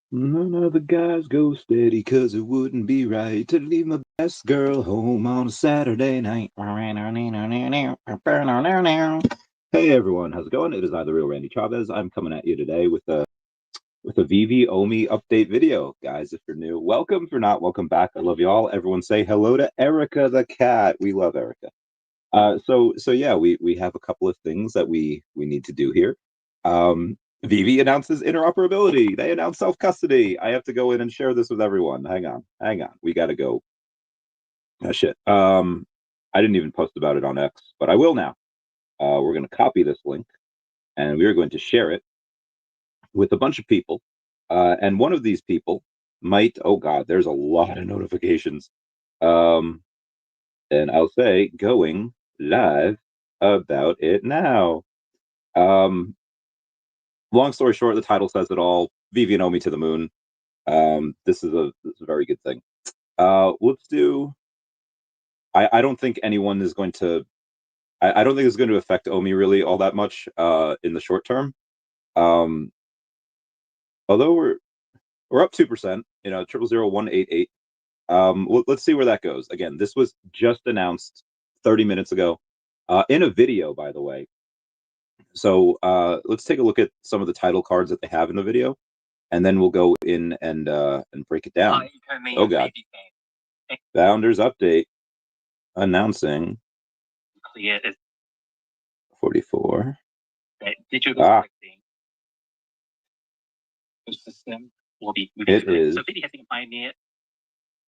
None of the guys go steady, 'cause it wouldn't be right to leave my best girl home on a Saturday night. Hey everyone, how's it going? It is I, the real Randy Chavez. I'm coming at you today with a Veve Omi update video. Guys, if you're new, welcome. If you're not, welcome back. I love you all. Everyone say hello to Erica the cat. We love Erica. So yeah, we have a couple of things that we need to do here. Veve announces interoperability. They announce self-custody. I have to go in and share this with everyone. Hang on. We gotta go. Oh shit. I didn't even post about it on X, but I will now. We're gonna copy this link and we are going to share it with a bunch of people. And one of these people might, oh god, there's a lot of notifications. And I'll say going live about it now. Long story short, the title says it all. Veve and Omi to the moon. This is a very good thing. Let's do. I don't think anyone is going to. I don't think it's going to affect Omi really all that much in the short term. Although we're up 2%. 000188. Let's see where that goes. Again, this was just announced 30 minutes ago in a video, by the way. So let's take a look at some of the title cards that they have in the video, and then we'll go in and break it down. Oh god. Founders update announcing clear 44. Digital collecting system will be it is. So has been pioneered.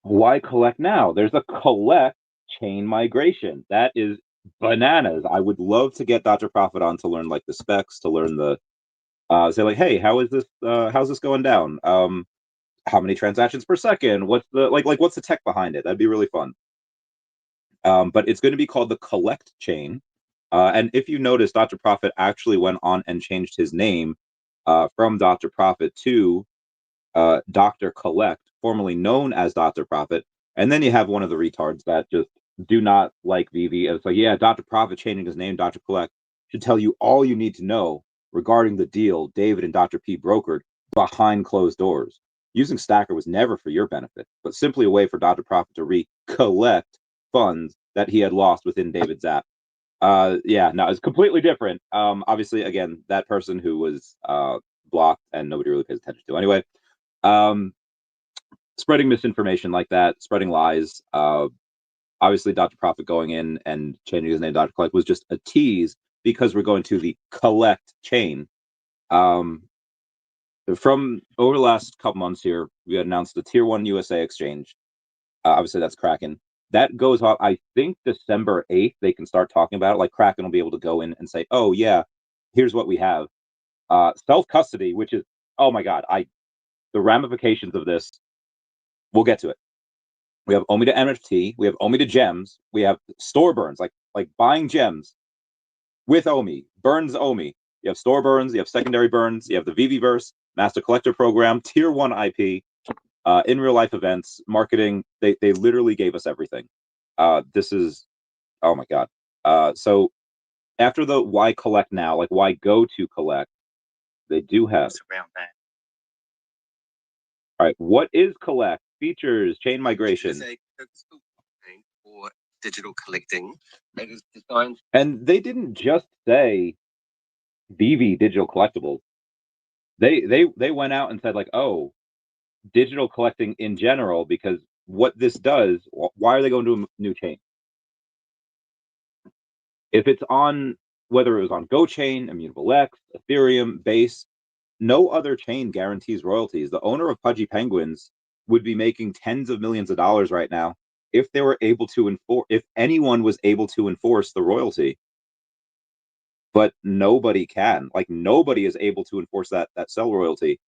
Why collect now? There's a collect chain migration. That is bananas. I would love to get Dr. Profit on to learn like the specs, to learn the say like, hey, how's this going down? How many transactions per second? What's the what's the tech behind it? That'd be really fun. But it's going to be called the collect chain. And if you notice, Dr. Profit actually went on and changed his name from Dr. Profit to Dr. Collect, formerly known as Dr. Profit. And then you have one of the retards that just do not like Veve. It's like, yeah, Dr. Profit changing his name, Dr. Collect, should tell you all you need to know regarding the deal David and Dr. P brokered behind closed doors. Using Stacker was never for your benefit, but simply a way for Dr. Profit to recollect funds that he had lost within David's app. Yeah, no, it's completely different. Obviously, again, that person who was blocked and nobody really pays attention to anyway. Spreading misinformation like that, spreading lies. Obviously, Dr. Profit going in and changing his name to Dr. Collect was just a tease because we're going to the collect chain. From over the last couple months here, we announced the Tier 1 USA exchange. Obviously, that's Kraken. That goes off, I think, December 8th. They can start talking about it. Like, Kraken will be able to go in and say, oh, yeah, here's what we have. Self-custody, which is, oh, my God, the ramifications of this, we'll get to it. We have Omi to NFT. We have Omi to gems. We have store burns, like buying gems with Omi, burns Omi. You have store burns. You have secondary burns. You have the Veveverse, Master Collector Program, Tier 1 IP. In real life events, marketing, they literally gave us everything. This is, oh my God. So after the why collect now, like why go to collect, they do have. Around that. All right, what is collect? Features, chain migration. For digital collecting. And they didn't just say Veve digital collectibles. They went out and said like, oh, digital collecting in general, because what this does, why are they going to a new chain? If it's on, whether it was on GoChain, Immutable X, Ethereum, Base, no other chain guarantees royalties. The owner of Pudgy Penguins would be making tens of millions of dollars right now if they were able to enforce, if anyone was able to enforce the royalty. But nobody can. Like, nobody is able to enforce that sell royalty.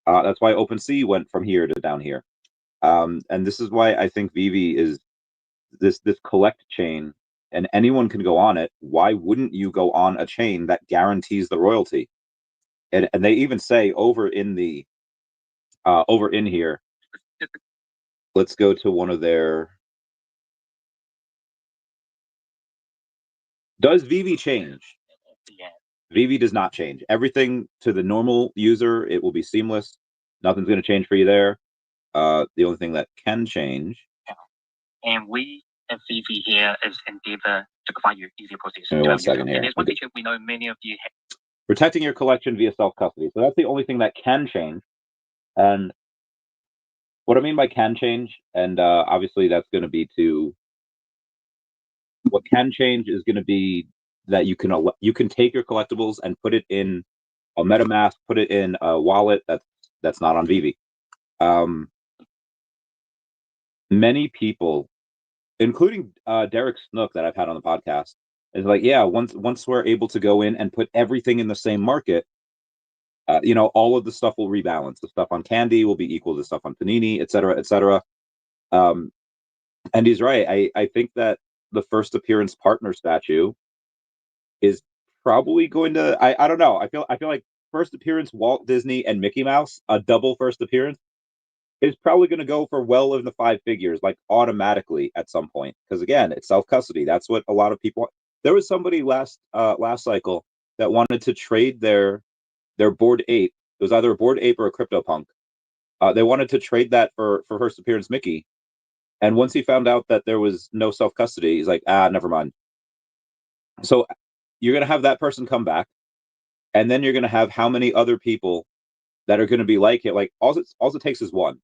That's why OpenSea went from here to down here. And this is why I think Veve is this collect chain, and anyone can go on it. Why wouldn't you go on a chain that guarantees the royalty? And they even say over in here, let's go to one of their. Does Veve change? Veve does not change. Everything to the normal user, it will be seamless. Nothing's going to change for you there. The only thing that can change. And we at Veve here is endeavor to provide you easier process. Give me 1 second here. And there's one feature we know many of you have. Protecting your collection via self-custody. So that's the only thing that can change. And what I mean by can change, and obviously that's going to be what can change is going to be that you can take your collectibles and put it in a MetaMask, put it in a wallet that's not on Veve. Many people, including Derek Snook that I've had on the podcast, is like, yeah, once we're able to go in and put everything in the same market, all of the stuff will rebalance. The stuff on Candy will be equal to stuff on Panini, et cetera, et cetera. And he's right. I think that the first appearance partner statue is probably going to. I don't know. I feel like first appearance Walt Disney and Mickey Mouse, a double first appearance, is probably going to go for well in the 5 figures, like automatically at some point. Because again, it's self custody. That's what a lot of people. There was somebody last cycle that wanted to trade their Bored Ape. It was either a Bored Ape or a CryptoPunk. They wanted to trade that for first appearance Mickey. And once he found out that there was no self custody, he's like, never mind. So you're going to have that person come back, and then you're going to have how many other people that are going to be like it. Like all it takes is one.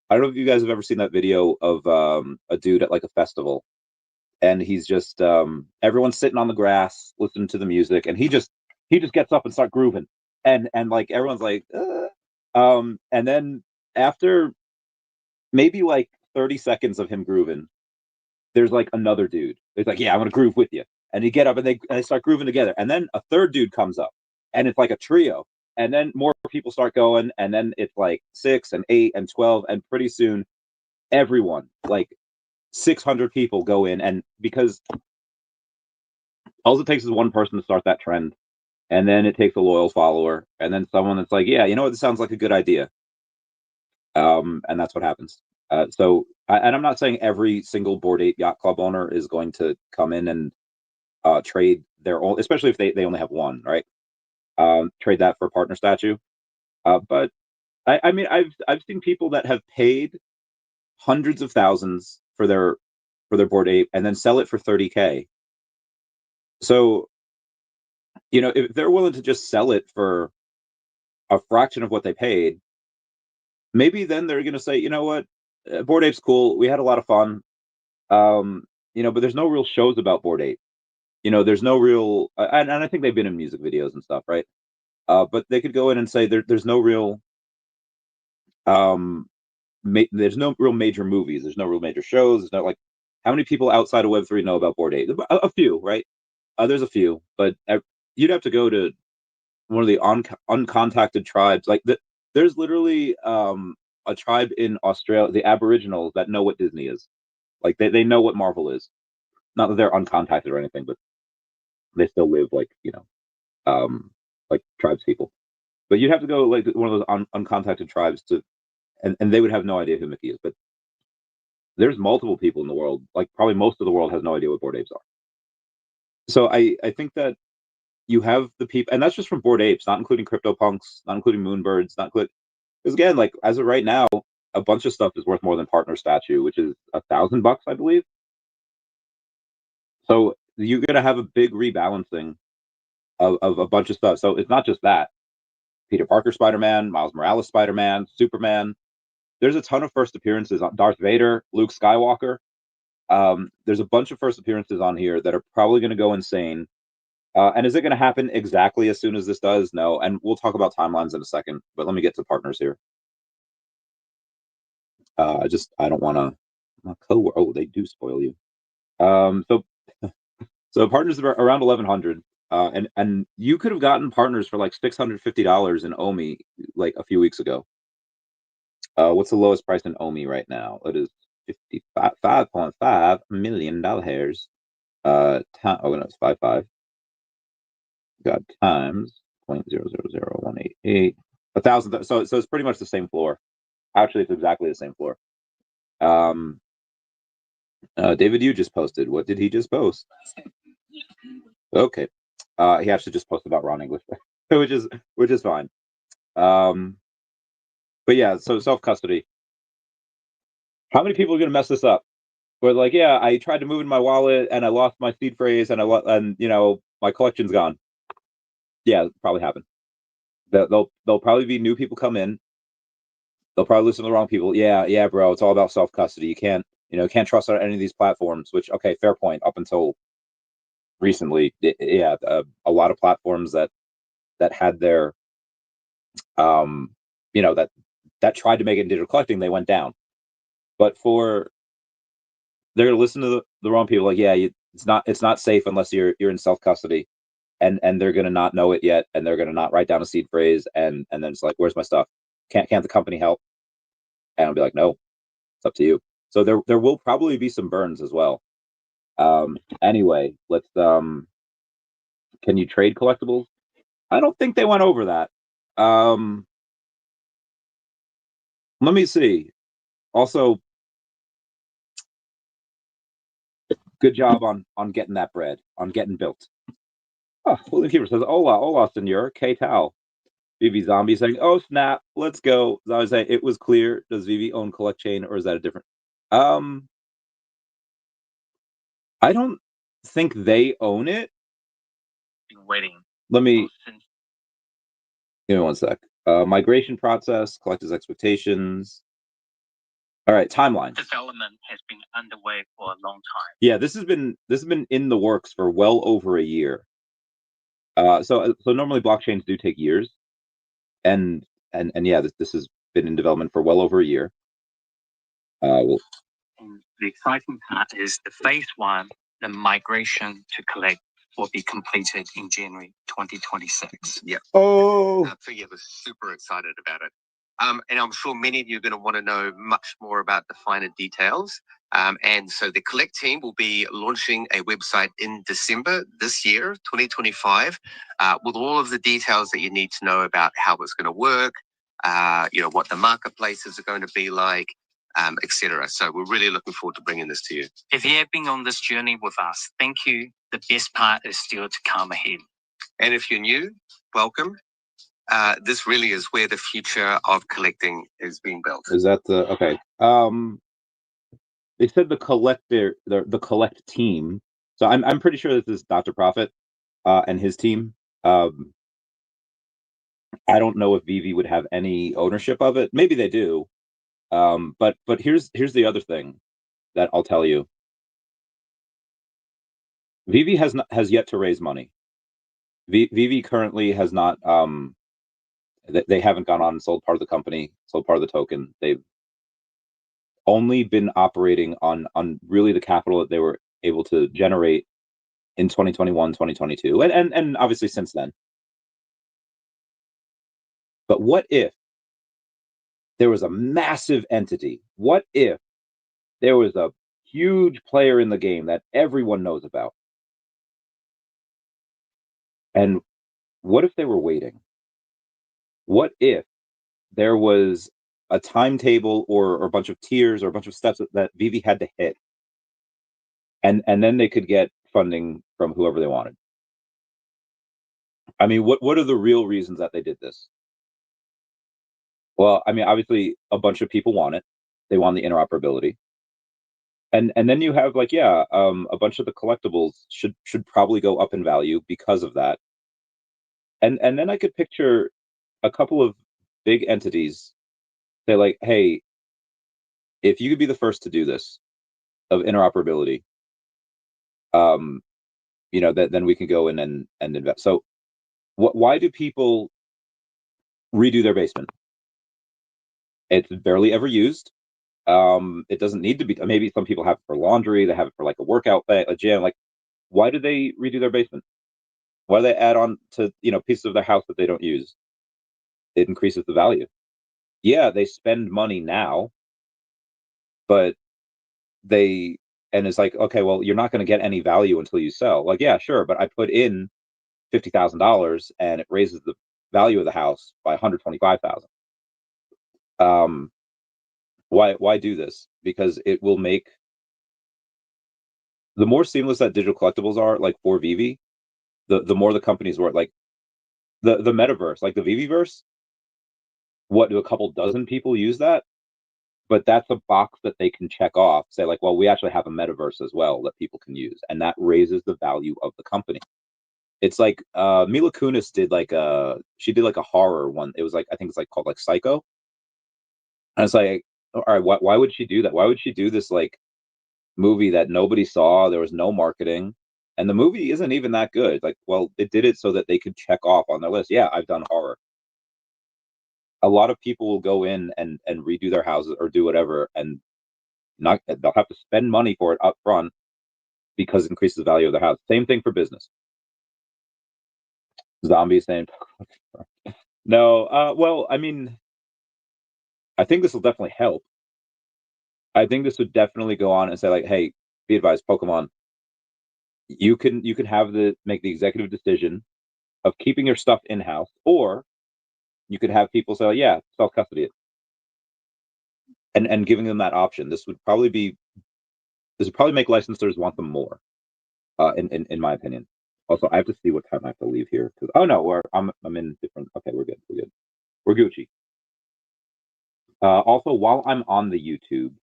I don't know if you guys have ever seen that video of a dude at like a festival, and he's just everyone's sitting on the grass listening to the music, and he just gets up and start grooving, and like everyone's like, and then after maybe like 30 seconds of him grooving, there's like another dude. It's like, yeah, I'm gonna groove with you, and you get up and they start grooving together, and then a third dude comes up, and it's like a trio, and then more people start going, and then it's like 6 and 8 and 12, and pretty soon everyone, like 600 people go in, and because all it takes is one person to start that trend, and then it takes a loyal follower, and then someone that's like, yeah, you know what, this sounds like a good idea, and that's what happens. And I'm not saying every single Bored Ape Yacht Club owner is going to come in and trade their own, especially if they only have one, right? Trade that for partner statue. But I mean, I've seen people that have paid hundreds of thousands for their Bored Ape and then sell it for 30K. So, if they're willing to just sell it for a fraction of what they paid, maybe then they're going to say, you know what, Bored Ape's cool. We had a lot of fun. But there's no real shows about Bored Ape. There's no real, and I think they've been in music videos and stuff, right? But they could go in and say there's no real, there's no real major movies. There's no real major shows. There's no like, how many people outside of Web3 know about Bored Ape? A few, right? There's a few, but you'd have to go to one of the uncontacted tribes. Like there's literally a tribe in Australia, the Aboriginals, that know what Disney is. Like they know what Marvel is. Not that they're uncontacted or anything, but they still live like like tribes people. But you'd have to go like one of those uncontacted tribes and they would have no idea who Mickey is. But there's multiple people in the world, like probably most of the world has no idea what Bored Apes are. So I think that you have the people, and that's just from Bored Apes, not including CryptoPunks, not including Moonbirds, not including, because again, like as of right now, a bunch of stuff is worth more than partner statue, which is $1,000, I believe. So you're gonna have a big rebalancing of a bunch of stuff. So it's not just that. Peter Parker Spider-Man, Miles Morales Spider-Man, Superman. There's a ton of first appearances on Darth Vader, Luke Skywalker. There's a bunch of first appearances on here that are probably going to go insane. And is it going to happen exactly as soon as this does? No. And we'll talk about timelines in a second, but let me get to partners here. I don't want to. Oh, they do spoil you. So partners are around 1,100. And you could have gotten partners for like $650 in OMI like a few weeks ago. What's the lowest price in OMI right now? It is $5.5 million. Oh no, it's 55. Got times 0.000188. 1,000. So it's pretty much the same floor. Actually, it's exactly the same floor. David, you just posted. What did he just post? Okay. He actually just posted about Ron English, which is fine. But yeah, so self-custody. How many people are going to mess this up? Where like, yeah, I tried to move in my wallet and I lost my seed phrase and my collection's gone. Yeah, probably happen. There'll probably be new people come in. They'll probably listen to the wrong people. Yeah, bro, it's all about self-custody. You can't trust on any of these platforms, which, okay, fair point. Up until recently, a lot of platforms that had their that tried to make it in digital collecting, they went down. But they're gonna listen to the wrong people. Like, yeah, it's not safe unless you're in self-custody, and they're gonna not know it yet, and they're gonna not write down a seed phrase, and then it's like, where's my stuff? Can't the company help? And I'll be like, no, it's up to you. So there will probably be some burns as well. Anyway, let's can you trade collectibles? I don't think they went over that. Let me see. Also, good job on getting that bread, on getting built. Oh, William Keeper says, hola, senor, K Tal. Vivi Zombie saying, oh, snap, let's go. I was saying, it was clear. Does Vivi own Collect Chain, or is that a different? I don't think they own it. Waiting. Let me give me one sec. Migration process, collectors' expectations. All right, timeline. Development has been underway for a long time. Yeah, this has been in the works for well over a year. So normally blockchains do take years, and yeah, this has been in development for well over a year. And the exciting part is the phase 1, the migration to collect, will be completed in January 2026. Yeah. Oh. Figure was super excited about it. And I'm sure many of you are going to want to know much more about the finer details. And so the Collect team will be launching a website in December this year, 2025, with all of the details that you need to know about how it's going to work, what the marketplaces are going to be like, etc. So we're really looking forward to bringing this to you. If you have been on this journey with us, thank you. The best part is still to come ahead. And if you're new, welcome. This really is where the future of collecting is being built. Is that the okay? They said the Collect team. So I'm pretty sure this is Dr. Profit and his team. I don't know if Veve would have any ownership of it. Maybe they do. But here's the other thing that I'll tell you. Veve has yet to raise money. Veve currently has not. They haven't gone on and sold part of the company, sold part of the token. They've only been operating on really the capital that they were able to generate in 2021, 2022, and obviously since then. But what if there was a massive entity? What if there was a huge player in the game that everyone knows about? And what if they were waiting? What if there was a timetable or a bunch of tiers or a bunch of steps that Veve had to hit, and then they could get funding from whoever they wanted? I mean, what are the real reasons that they did this? Well, I mean, obviously, a bunch of people want it. They want the interoperability, and then you have like, a bunch of the collectibles should probably go up in value because of that. And then I could picture a couple of big entities say like, hey, if you could be the first to do this of interoperability, then we can go in and invest. So, why do people redo their basement? It's barely ever used. It doesn't need to be. Maybe some people have it for laundry. They have it for like a workout thing, a gym. Like, why do they redo their basement? Why do they add on to pieces of their house that they don't use? It increases the value. Yeah, they spend money now, but it's like, okay, well, you're not going to get any value until you sell. Like, yeah, sure, but I put in $50,000 and it raises the value of the house by $125,000. Why do this? Because it will make the more seamless that digital collectibles are, like for Veve, the more the companies were like the metaverse, like the Viviverse. What, do a couple dozen people use that? But that's a box that they can check off, say like, well, we actually have a metaverse as well that people can use, and that raises the value of the company. It's like Mila Kunis did like a horror one. It was like, I think it's like called like Psycho. And it's like, all right, why would she do that? Why would she do this like movie that nobody saw? There was no marketing, and the movie isn't even that good. Like, well, it did it so that they could check off on their list. Yeah, I've done horror. A lot of people will go in and redo their houses or do whatever, and they'll have to spend money for it up front because it increases the value of their house. Same thing for business. Zombie saying no. Well, I mean, I think this will definitely help. I think this would definitely go on and say like, hey, be advised, Pokemon, you can make the executive decision of keeping your stuff in house, or you could have people say, yeah, self custody it, and giving them that option. This would probably make licensors want them more, in my opinion. Also, I have to see what time I have to leave here because I'm in different. Okay, we're good. We're Gucci. Also, while I'm on the YouTube,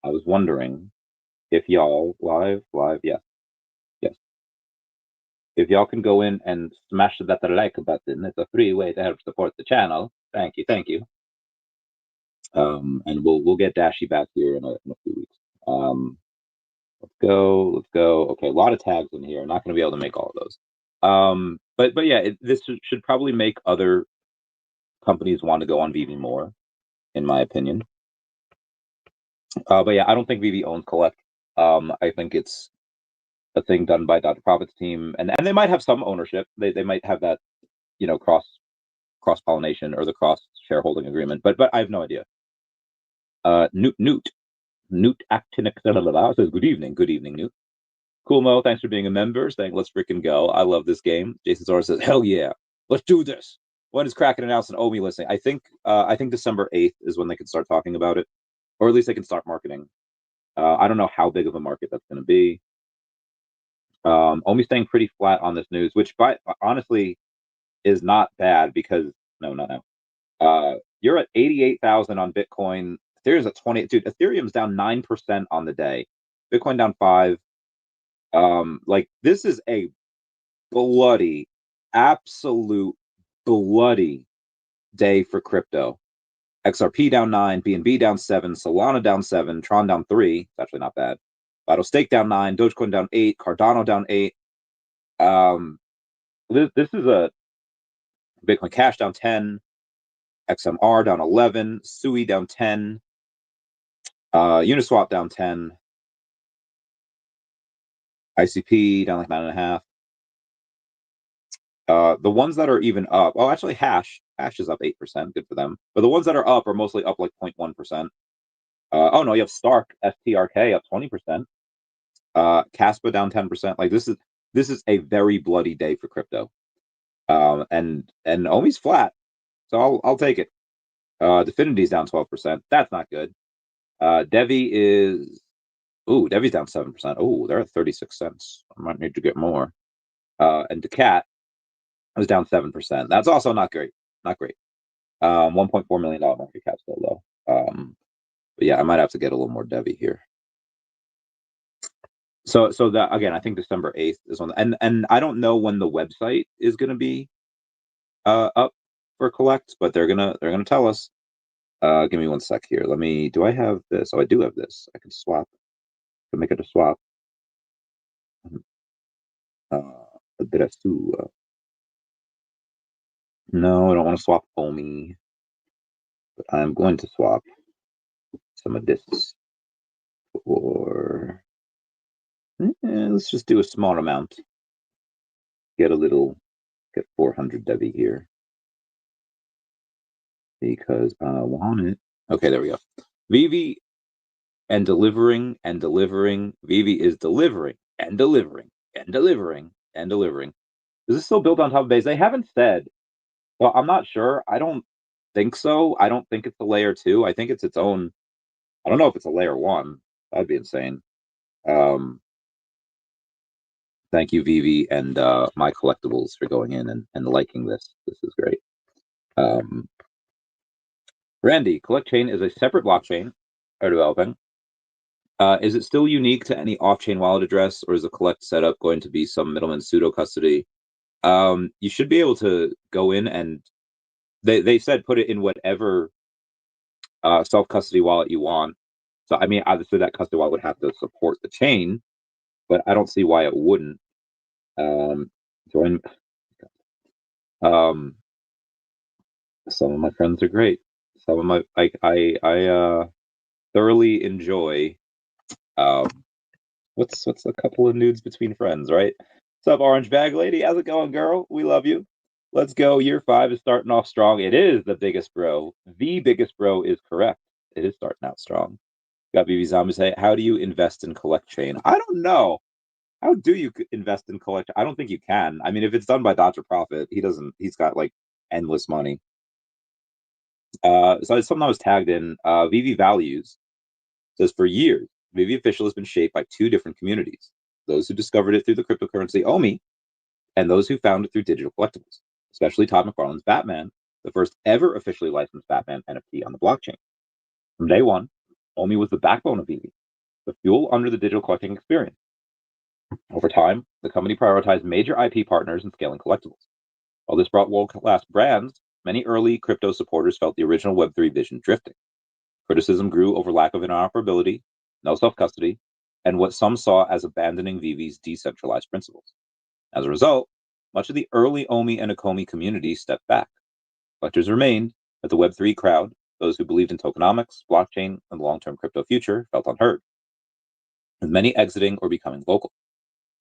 I was wondering if y'all live, yes. If y'all can go in and smash that like button, it's a free way to help support the channel. Thank you. And we'll get Dashy back here in a few weeks. Let's go. Okay, a lot of tags in here. I'm not going to be able to make all of those. But yeah, this should probably make other companies want to go on Veve more, in my opinion. But yeah, I don't think Veve owns Collect. I think it's a thing done by Dr. Profit's team, and they might have some ownership. They might have that, cross pollination or the cross shareholding agreement, but I have no idea. Newt Actinic says good evening, Newt. Cool Mo, thanks for being a member. Saying let's freaking go. I love this game. Jason Zora says hell yeah, let's do this. When is Kraken announced an OMI listing? I think December 8th is when they can start talking about it, or at least they can start marketing. I don't know how big of a market that's going to be. OMI staying pretty flat on this news, which honestly is not bad because no. You're at 88,000 on Bitcoin. Ethereum's at 20. Dude, Ethereum's down 9% on the day. Bitcoin down 5. Like this is a bloody, absolute bloody day for crypto. XRP down 9, BNB down 7, Solana down 7, Tron down 3. It's actually not bad. Vital Stake down 9, Dogecoin down 8, Cardano down 8. This is a Bitcoin Cash down 10, XMR down 11, SUI down 10, Uniswap down 10, ICP down like 9.5. The ones that are even up, actually Hash is up 8%, good for them. But the ones that are up are mostly up like 0.1%. No, you have Stark STRK up 20%. Caspa down 10%. Like this is a very bloody day for crypto. And OMI's flat, so I'll take it. Definity's down 12%. That's not good. DEVVE is DEVVE's down 7%. Oh, they're at 36 cents. I might need to get more. And daCat was down 7%. That's also not great. $1.4 million market cap still low. But yeah, I might have to get a little more DEVVE here. So that again, I think December 8th is one, and I don't know when the website is going to be up for Collect, but they're gonna tell us. Give me 1 sec here. Do I have this? Oh, I do have this. I can swap. I can make it a swap. ADRESS2. No, I don't want to swap OMI, but I'm going to swap some of this for. Let's just do a small amount. Get 400 DEVVE here because I want it. Okay, there we go. Veve and delivering. Veve is delivering and delivering and delivering and delivering. Is this still built on top of base? They haven't said. Well, I'm not sure. I don't think so. I don't think it's a layer 2. I think it's its own. I don't know if it's a layer 1. That'd be insane. Thank you, Veve, and my collectibles for going in and liking this. This is great. Randy, CollectChain is a separate blockchain are developing. Is it still unique to any off-chain wallet address, or is the collect setup going to be some middleman pseudo custody? You should be able to go in and they said put it in whatever self-custody wallet you want. So I mean, obviously that custody wallet would have to support the chain, but I don't see why it wouldn't. Join. Some of my friends are great. Some of my I thoroughly enjoy. What's a couple of nudes between friends, right? What's up, Orange Bag Lady? How's it going, girl? We love you. Let's go. Year 5 is starting off strong. It is the biggest bro. The biggest bro is correct. It is starting out strong. Got BB Zombie say, how do you invest in CollectChain? I don't know. How do you invest in CollectChain? I don't think you can. I mean, if it's done by Dr. Profit, he's got like endless money. So it's something I was tagged in. Veve Values says, for years, Veve Official has been shaped by two different communities. Those who discovered it through the cryptocurrency OMI, and those who found it through digital collectibles, especially Todd McFarlane's Batman, the first ever officially licensed Batman NFT on the blockchain. From day one, OMI was the backbone of Veve, the fuel under the digital collecting experience. Over time, the company prioritized major IP partners and scaling collectibles. While this brought world-class brands, many early crypto supporters felt the original Web3 vision drifting. Criticism grew over lack of interoperability, no self-custody, and what some saw as abandoning Veve's decentralized principles. As a result, much of the early OMI and Akomi community stepped back. Collectors remained, but the Web3 crowd, those who believed in tokenomics, blockchain, and the long-term crypto future, felt unheard, with many exiting or becoming local.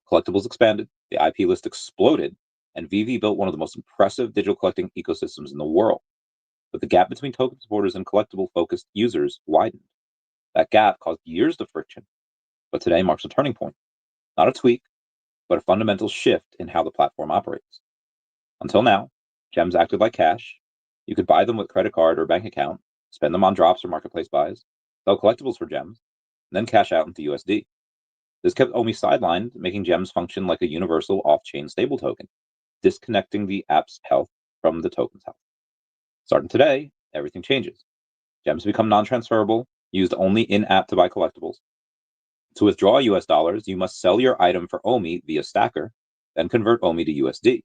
Collectibles expanded, the IP list exploded, and Veve built one of the most impressive digital collecting ecosystems in the world. But the gap between token supporters and collectible-focused users widened. That gap caused years of friction, but today marks a turning point. Not a tweak, but a fundamental shift in how the platform operates. Until now, gems acted like cash. You could buy them with credit card or bank account, spend them on drops or marketplace buys, sell collectibles for gems, and then cash out into USD. This kept OMI sidelined, making gems function like a universal off-chain stable token, disconnecting the app's health from the token's health. Starting today, everything changes. Gems become non-transferable, used only in-app to buy collectibles. To withdraw US dollars, you must sell your item for OMI via Stacker, then convert OMI to USD.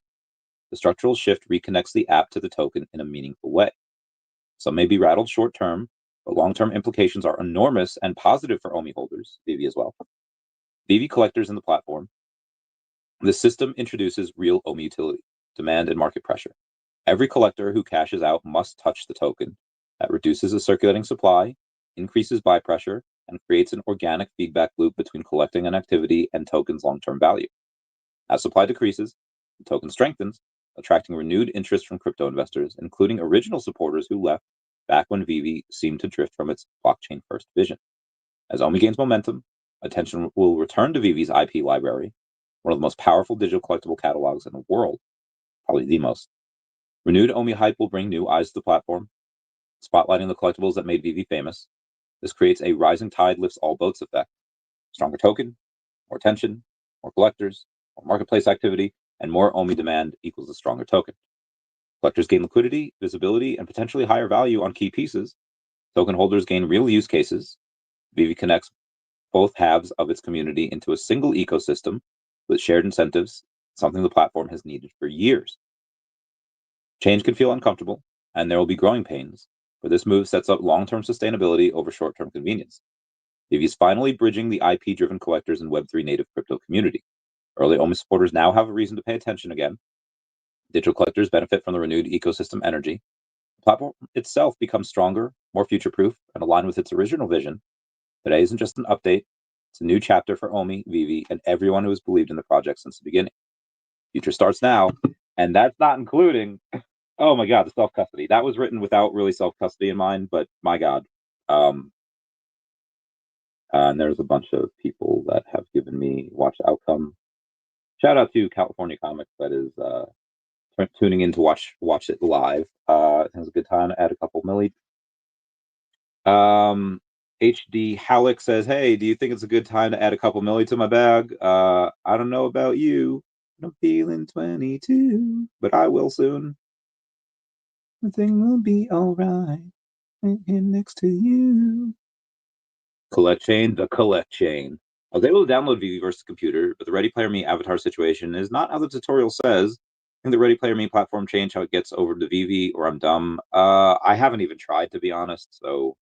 The structural shift reconnects the app to the token in a meaningful way. Some may be rattled short-term, but long-term implications are enormous and positive for OMI holders, Veve as well. Veve collectors in the platform. The system introduces real OMI utility, demand, and market pressure. Every collector who cashes out must touch the token. That reduces the circulating supply, increases buy pressure, and creates an organic feedback loop between collecting and activity and tokens' long-term value. As supply decreases, the token strengthens, attracting renewed interest from crypto investors, including original supporters who left back when Veve seemed to drift from its blockchain-first vision. As OMI gains momentum, attention will return to Veve's IP library, one of the most powerful digital collectible catalogs in the world, probably the most. Renewed OMI hype will bring new eyes to the platform, spotlighting the collectibles that made Veve famous. This creates a rising tide lifts all boats effect. Stronger token, more attention, more collectors, more marketplace activity, and more OMI demand equals a stronger token. Collectors gain liquidity, visibility, and potentially higher value on key pieces. Token holders gain real use cases. Veve connects both halves of its community into a single ecosystem with shared incentives, something the platform has needed for years. Change can feel uncomfortable, and there will be growing pains, but this move sets up long-term sustainability over short-term convenience. Veve is finally bridging the IP-driven collectors and Web3 native crypto community. Early OMI supporters now have a reason to pay attention again. Digital collectors benefit from the renewed ecosystem energy. The platform itself becomes stronger, more future-proof, and aligned with its original vision. Today isn't just an update, it's a new chapter for OMI, Veve, and everyone who has believed in the project since the beginning. Future starts now, and that's not including, oh my God, the self-custody. That was written without really self-custody in mind, but my God. And there's a bunch of people that have given me watch outcome. Shout out to California Comics that is tuning in to watch it live. It was a good time. Add a couple milli. HD Halleck says, hey, do you think it's a good time to add a couple milli to my bag? I don't know about you. I'm feeling 22, but I will soon. Everything will be all right. I'm here next to you. Collect chain, the collect chain. I was able to download Veve versus computer, but the Ready Player Me avatar situation is not how the tutorial says. I think the Ready Player Me platform changed how it gets over to Veve, or I'm dumb. I haven't even tried, to be honest, so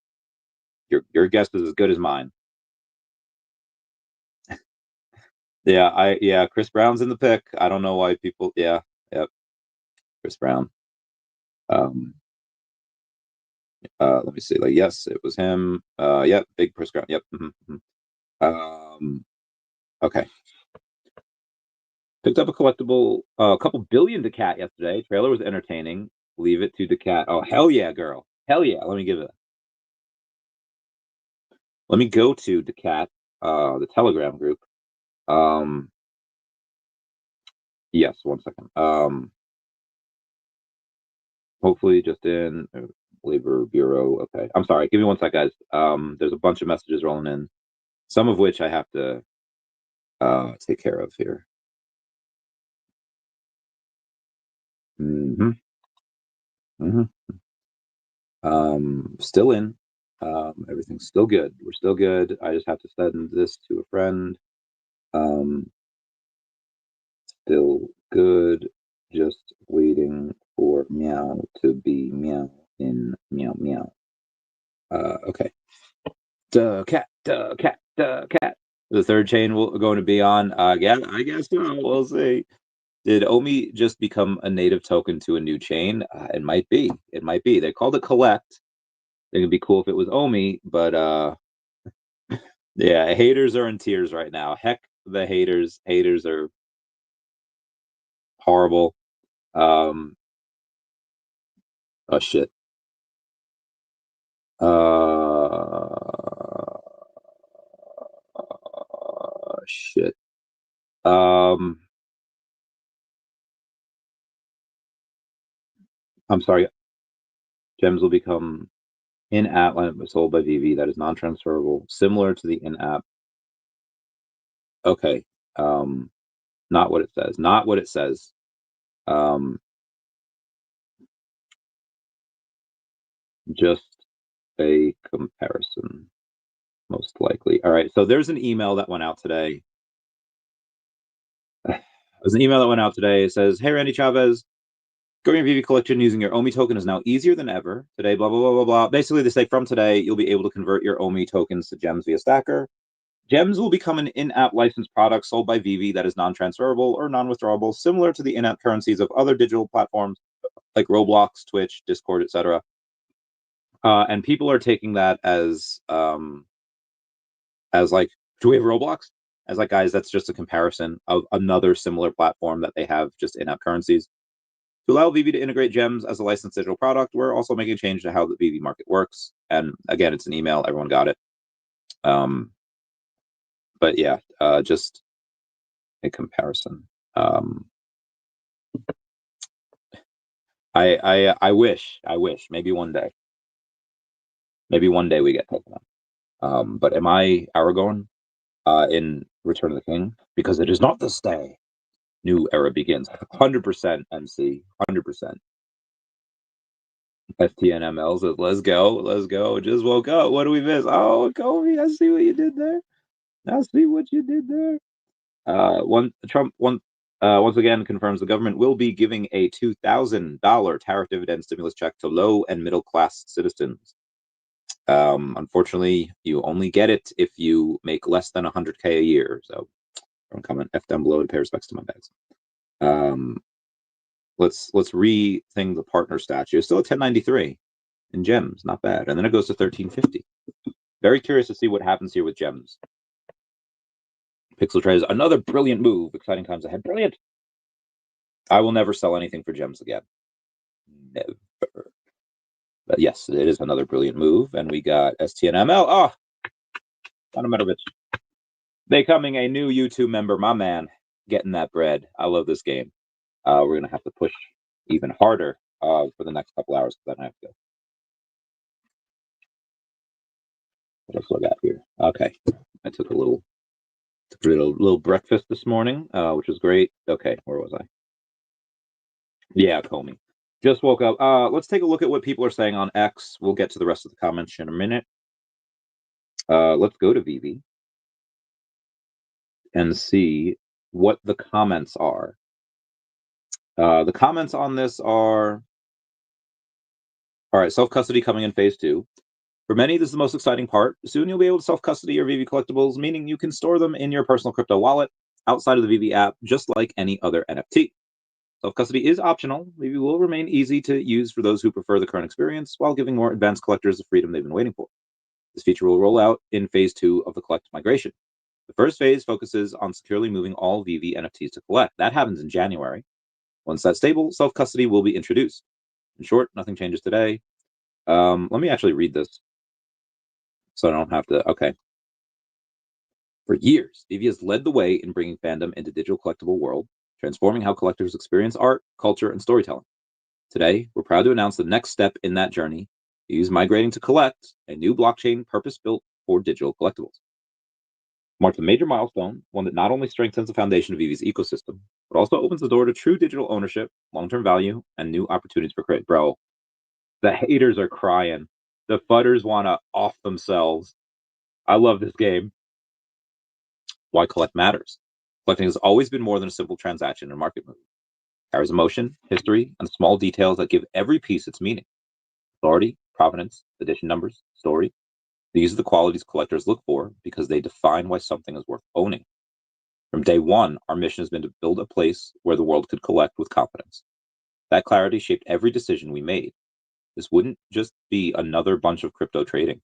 your guess is as good as mine. Yeah, Chris Brown's in the pick. I don't know why people. Yeah, yep, Chris Brown. Let me see. Like, yes, it was him. Yep, big Chris Brown. Yep. Okay. Picked up a collectible, a couple billion daCat yesterday. Trailer was entertaining. Leave it to daCat. Oh, hell yeah, girl. Hell yeah. Let me give it. Let me go to daCat, the Telegram group. Yes, 1 second. Hopefully just in Labor Bureau. Okay. I'm sorry. Give me 1 sec, guys. There's a bunch of messages rolling in, some of which I have to take care of here. Still in. Everything's still good. We're still good. I just have to send this to a friend. Still good. Just waiting for meow to be meow in meow meow. Okay. daCat. The third chain will going to be on. Yeah, I guess so. We'll see. Did Omi just become a native token to a new chain? It might be. It might be. They called it collect. It'd be cool if it was Omi, but yeah, haters are in tears right now. Heck, the haters. Haters are horrible. Oh shit. Shit. I'm sorry. Gems will become in-app when it was sold by Veve. That is non-transferable, similar to the in-app. Okay. Not what it says. Not what it says. Just a comparison, most likely. All right. So there's an email that went out today. There's an email that went out today. It says, "Hey, Randy Chavez, growing your Veve collection using your Omi token is now easier than ever. Today, blah, blah, blah, blah, blah." Basically, they say from today, you'll be able to convert your Omi tokens to gems via Stacker. Gems will become an in-app licensed product sold by Veve that is non-transferable or non-withdrawable, similar to the in-app currencies of other digital platforms like Roblox, Twitch, Discord, etc. And people are taking that as like, do we have Roblox? As like, guys, that's just a comparison of another similar platform that they have just in-app currencies. To allow Veve to integrate gems as a licensed digital product, we're also making a change to how the Veve market works. And again, it's an email. Everyone got it. But yeah, just a comparison. I wish maybe one day we get Pokemon. But am I Aragorn in Return of the King? Because it is not this day. New era begins. 100% MC. 100%. FTNML says, let's go. Just woke up. What do we miss? Oh, Kobe, I see what you did there. Once again confirms the government will be giving a $2,000 tariff dividend stimulus check to low and middle class citizens. Unfortunately, you only get it if you make less than 100K a year. So, comment F down below and pay respects to my bags. Let's rethink the partner statue. It's still at 1093 in gems, not bad. And then it goes to 1350. Very curious to see what happens here with gems. Pixel Trays, another brilliant move. Exciting times ahead. Brilliant. I will never sell anything for gems again. Never. But yes, it is another brilliant move. And we got STNML. Oh, Donometovich. Becoming a new YouTube member, my man. Getting that bread. I love this game. We're going to have to push even harder for the next couple hours because I don't have to go. What else do I got here? Okay, I took a little breakfast this morning, which was great. Okay, where was I? Yeah, Comey. Just woke up. Let's take a look at what people are saying on X. We'll get to the rest of the comments in a minute. Let's go to Veve and see what the comments are. The comments on this are, all right, self-custody coming in phase 2. For many, this is the most exciting part. Soon you'll be able to self-custody your Veve collectibles, meaning you can store them in your personal crypto wallet outside of the Veve app, just like any other NFT. Self-custody is optional. Veve will remain easy to use for those who prefer the current experience, while giving more advanced collectors the freedom they've been waiting for. This feature will roll out in phase 2 of the collect migration. The first phase focuses on securely moving all Veve NFTs to collect. That happens in January. Once that's stable, self-custody will be introduced. In short, nothing changes today. Let me actually read this so I don't have to. Okay. For years, Veve has led the way in bringing fandom into digital collectible world, transforming how collectors experience art, culture, and storytelling. Today, we're proud to announce the next step in that journey, Veve's migrating to Collect, a new blockchain purpose-built for digital collectibles. Marks a major milestone, one that not only strengthens the foundation of Veve's ecosystem, but also opens the door to true digital ownership, long-term value, and new opportunities for create. Bro, the haters are crying. The fudders want to off themselves. I love this game. Why collect matters. Collecting has always been more than a simple transaction and market move. It carries emotion, history, and small details that give every piece its meaning. Authority, provenance, edition numbers, story. These are the qualities collectors look for because they define why something is worth owning. From day one, our mission has been to build a place where the world could collect with confidence. That clarity shaped every decision we made. This wouldn't just be another bunch of crypto trading.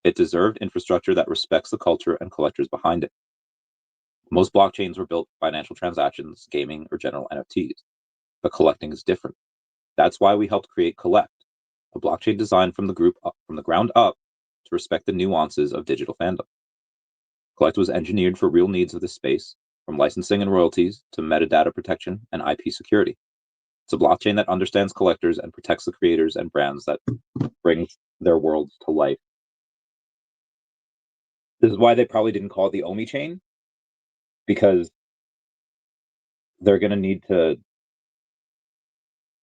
It deserved infrastructure that respects the culture and collectors behind it. Most blockchains were built for financial transactions, gaming, or general NFTs, but collecting is different. That's why we helped create Collect, a blockchain designed from the ground up to respect the nuances of digital fandom. Collect was engineered for real needs of this space, from licensing and royalties to metadata protection and IP security. It's a blockchain that understands collectors and protects the creators and brands that bring their worlds to life. This is why they probably didn't call it the OMI chain, because they're going to need to,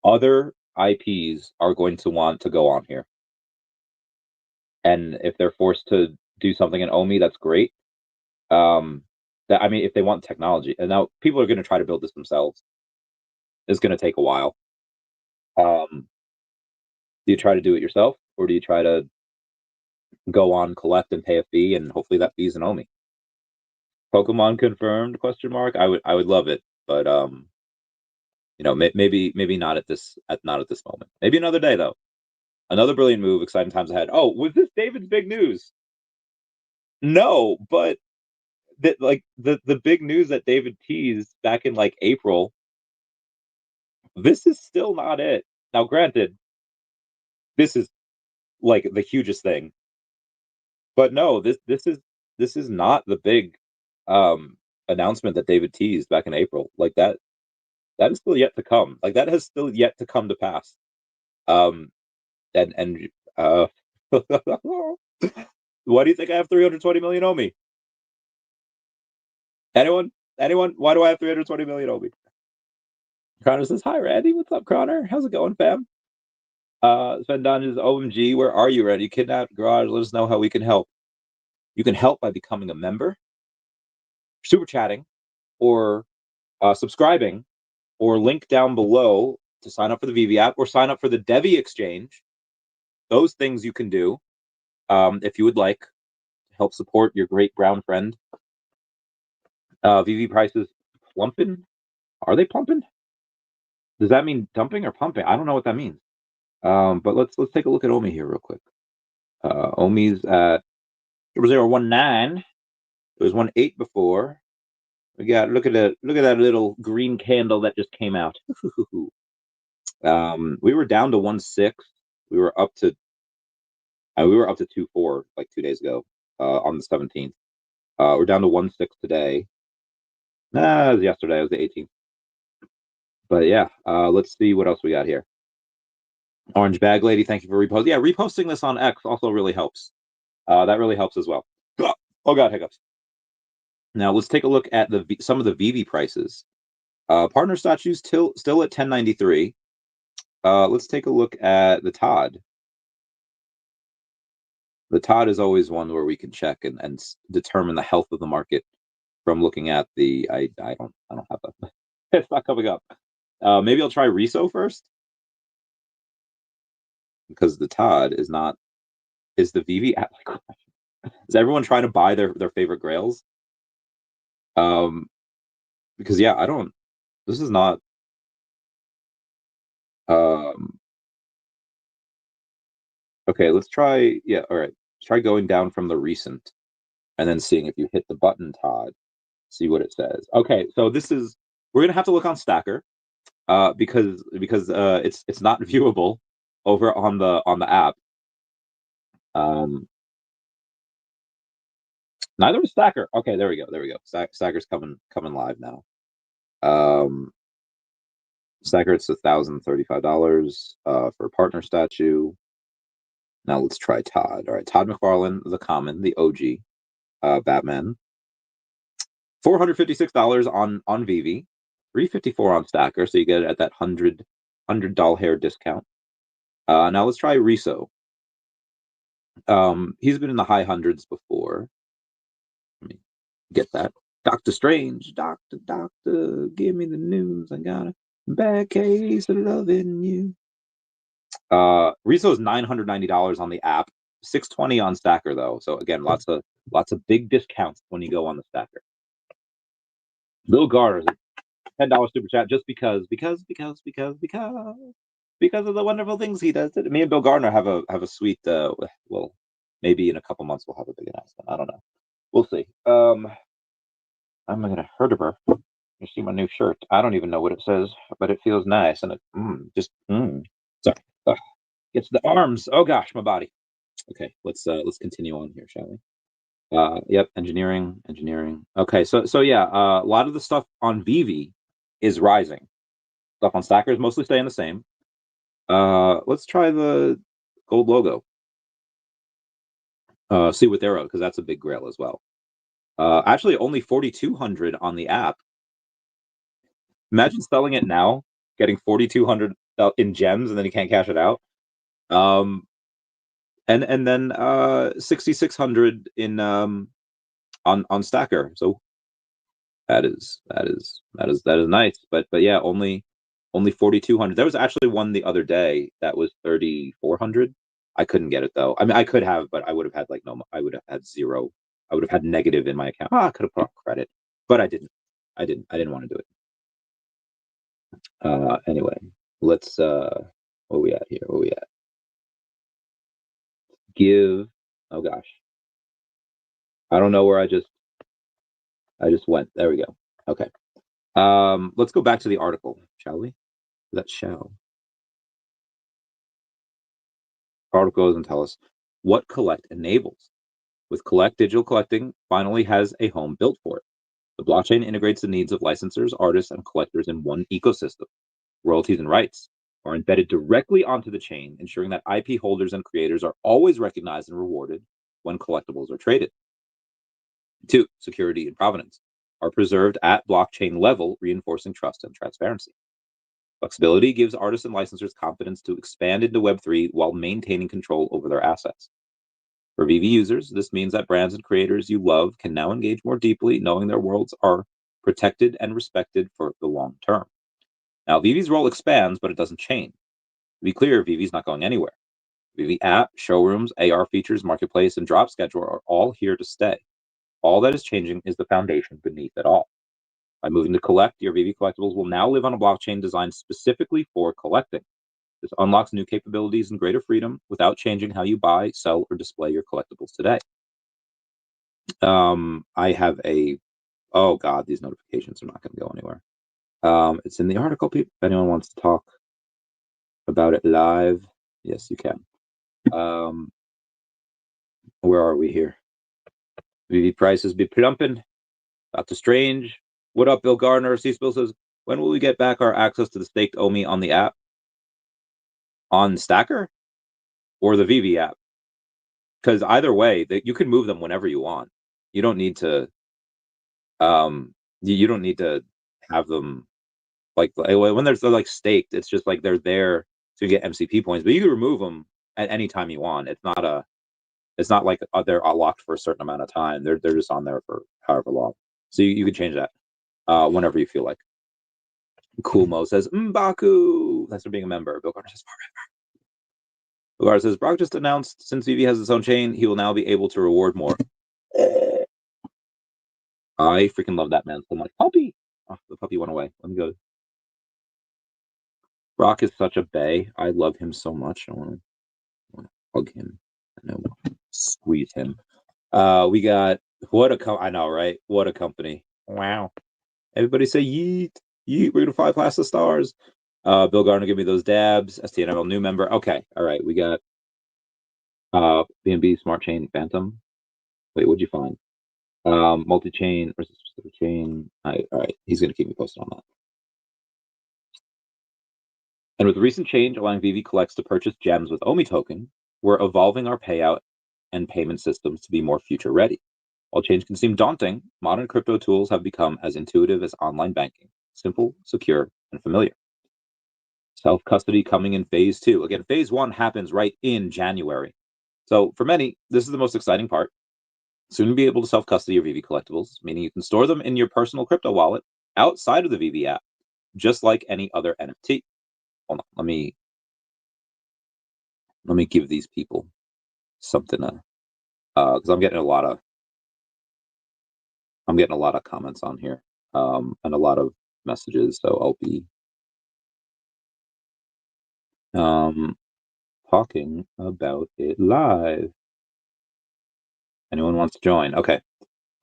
other IPs are going to want to go on here. And if they're forced to do something in OMI, that's great. If they want technology, and now people are going to try to build this themselves. It's going to take a while. Do you try to do it yourself, or do you try to go on Collect and pay a fee, and hopefully that fee's an OMI? Pokemon confirmed? ? I would love it, but maybe not at this moment. Maybe another day though. Another brilliant move. Exciting times ahead. Oh, was this David's big news? No, but the big news that David teased back in like April. This is still not it. Now, granted, this is like the hugest thing, but no, this is not the big announcement that David teased back in April. Like that is still yet to come. Like that has still yet to come to pass. Why do you think I have 320 million OMI? Anyone? Why do I have 320 million OMI? Connor says, "Hi, Randy. What's up, Connor? How's it going, fam?" Sven Dungeons, OMG, where are you, Randy? Kidnapped Garage. Let us know how we can help. You can help by becoming a member, super chatting, or subscribing, or link down below to sign up for the Veve app or sign up for the DEVVE exchange. Those things you can do if you would like to help support your great brown friend. Veve prices plumping? Are they plumping? Does that mean dumping or pumping? I don't know what that means. But let's take a look at OMI here real quick. OMI's at 0019. It was 18 before. We got look at that little green candle that just came out. We were down to 16. We were up to 24 like 2 days ago on the 17th. We're down to 16 today. Nah, it was yesterday. It was the 18th. But yeah, let's see what else we got here. Orange Bag Lady, thank you for reposting. Yeah, reposting this on X also really helps. That really helps as well. Oh God, hiccups. Now let's take a look at some of the Veve prices. Partner statues still at 1093. Let's take a look at the Todd. The Todd is always one where we can check and determine the health of the market from looking at the. I don't have that. It's not coming up. Maybe I'll try Riso first, because the Todd is not. Is the Veve app? Is everyone trying to buy their favorite grails? Because yeah, I don't. This is not. Okay, let's try. Yeah, all right. Try going down from the recent, and then seeing if you hit the button, Todd. See what it says. Okay, so we're gonna have to look on Stacker, because it's not viewable over on the app. Neither is Stacker. Okay, there we go. Stacker's coming live now. Stacker, it's $1,035 for a partner statue. Now let's try Todd. All right, Todd McFarlane, the common, the OG, Batman. $456 on Veve, $354 on Stacker, so you get it at that $100 hair discount. Now let's try Riso. He's been in the high hundreds before. Let me get that. Doctor Strange, Doctor, give me the news. I got a bad case of loving you. Riso is $990 on the app, $620 on Stacker though. So again, lots of big discounts when you go on the Stacker. Bill Garner's $10 super chat just because of the wonderful things he does. Me and Bill Gardner have a sweet. Well, maybe in a couple months we'll have a big announcement. I don't know. We'll see. I'm gonna hurt her. You see my new shirt. I don't even know what it says, but it feels nice, and it sorry. Gets the arms. Oh gosh, my body. Okay, let's continue on here, shall we? Yep, engineering. Okay, so yeah, a lot of the stuff on Veve is rising. Stuff on Stacker is mostly staying the same. Let's try the gold logo. See what they're because that's a big grail as well. Actually, only 4,200 on the app. Imagine selling it now, getting 4,200 in gems, and then you can't cash it out. And then 6,600 in on Stacker. So that is nice. But yeah, only 4,200. There was actually one the other day that was 3,400. I couldn't get it though. I mean, I could have, but I would have had I would have had zero. I would have had negative in my account. I could have put on credit, but I didn't. I didn't want to do it. Anyway, let's where we at here? Where we at? Give. Oh gosh, I don't know where I just went. There we go. Okay. Let's go back to the article, shall we? That shall. Article doesn't tell us what Collect enables. With Collect, digital collecting finally has a home built for it. The blockchain integrates the needs of licensors, artists, and collectors in one ecosystem. Royalties and rights are embedded directly onto the chain, ensuring that IP holders and creators are always recognized and rewarded when collectibles are traded. 2. Security and provenance are preserved at blockchain level, reinforcing trust and transparency. Flexibility gives artists and licensors confidence to expand into Web3 while maintaining control over their assets. For Veve users, this means that brands and creators you love can now engage more deeply, knowing their worlds are protected and respected for the long term. Now, Veve's role expands, but it doesn't change. To be clear, Veve's not going anywhere. Veve app, showrooms, AR features, marketplace, and drop schedule are all here to stay. All that is changing is the foundation beneath it all. By moving to Collect, your Veve collectibles will now live on a blockchain designed specifically for collecting. This unlocks new capabilities and greater freedom without changing how you buy, sell, or display your collectibles today. I have oh God, these notifications are not going to go anywhere. It's in the article, people. If anyone wants to talk about it live, yes, you can. Where are we here? Veve prices be plumping. Dr. Strange. What up, Bill Gardner? C-Spill says, when will we get back our access to the staked OMI on the app? On Stacker? Or the Veve app? because either way, you can move them whenever you want. You don't need to. You don't need to have them like when they're like staked. It's just like they're there to get MCP points, but you can remove them at any time you want. It's not like they're locked for a certain amount of time. They're just on there for however long. So you can change that whenever you feel like. Cool Mo says M'Baku. Thanks for being a member. Bill Carter says forever. Bill Carter says Brock just announced since Veve has its own chain, he will now be able to reward more. I freaking love that man so much. Puppy. Oh, the puppy went away. Let me go. Brock is such a bae. I love him so much. I want to hug him and I want to squeeze him. We got I know, right? What a company. Wow. Everybody say yeet. Yeet. We're gonna fly past the stars. Bill Gardner, give me those dabs. STNML new member. Okay. All right. We got BNB Smart Chain Phantom. Wait, what'd you find? Multi-chain versus specific chain. All right. He's gonna keep me posted on that. And with recent change allowing Veve collects to purchase gems with OMI token, we're evolving our payout and payment systems to be more future ready. While change can seem daunting, modern crypto tools have become as intuitive as online banking, simple, secure, and familiar. Self-custody coming in phase 2. Again, phase 1 happens right in January. So for many, this is the most exciting part. Soon you'll be able to self-custody your Veve collectibles, meaning you can store them in your personal crypto wallet outside of the Veve app, just like any other NFT. Hold on, let me give these people something because I'm getting a lot of comments on here and a lot of messages, so I'll be talking about it live. Anyone wants to join? Okay.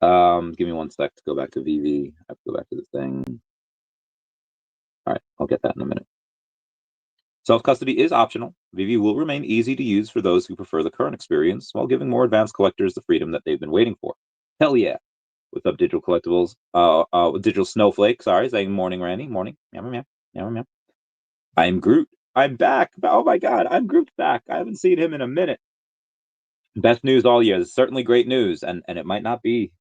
Give me 1 sec to go back to Veve. I have to go back to the thing. All right, I'll get that in a minute. Self-custody is optional. Veve will remain easy to use for those who prefer the current experience, while giving more advanced collectors the freedom that they've been waiting for. Hell yeah. What's up, digital collectibles? Digital Snowflake, sorry, saying morning, Randy. Morning. Meow. I'm Groot. I'm back. Oh my god, I'm Groot back. I haven't seen him in a minute. Best news all year. It's certainly great news, and it might not be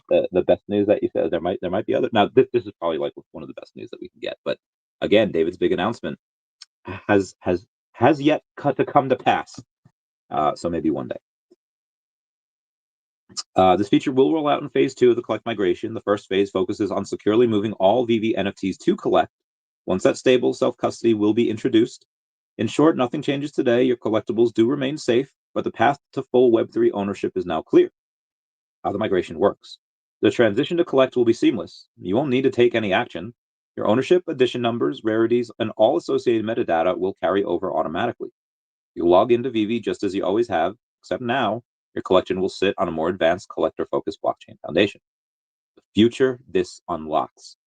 the best news that you said. There might be other. Now this is probably like one of the best news that we can get. But again, David's big announcement has yet to come to pass. So maybe one day. This feature will roll out in phase 2 of the collect migration. The first phase focuses on securely moving all Veve NFTs to collect. Once that's stable, self-custody will be introduced. In short, nothing changes today. Your collectibles do remain safe, but the path to full Web3 ownership is now clear. How the migration works. The transition to collect will be seamless. You won't need to take any action. Your ownership, edition numbers, rarities, and all associated metadata will carry over automatically. You log into Veve just as you always have, except now your collection will sit on a more advanced collector-focused blockchain foundation. The future this unlocks.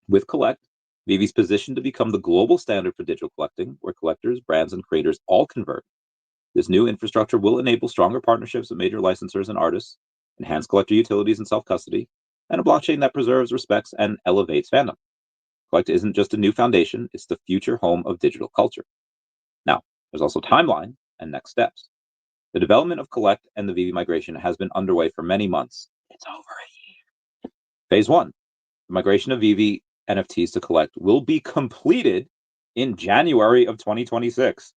With Collect, Veve's positioned to become the global standard for digital collecting, where collectors, brands, and creators all converge. This new infrastructure will enable stronger partnerships with major licensors and artists, enhance collector utilities and self-custody, and a blockchain that preserves, respects, and elevates fandom. Collect isn't just a new foundation, it's the future home of digital culture. Now, there's also timeline and next steps. The development of Collect and the Veve migration has been underway for many months. It's over a year. Phase 1, the migration of Veve NFTs to Collect will be completed in January of 2026.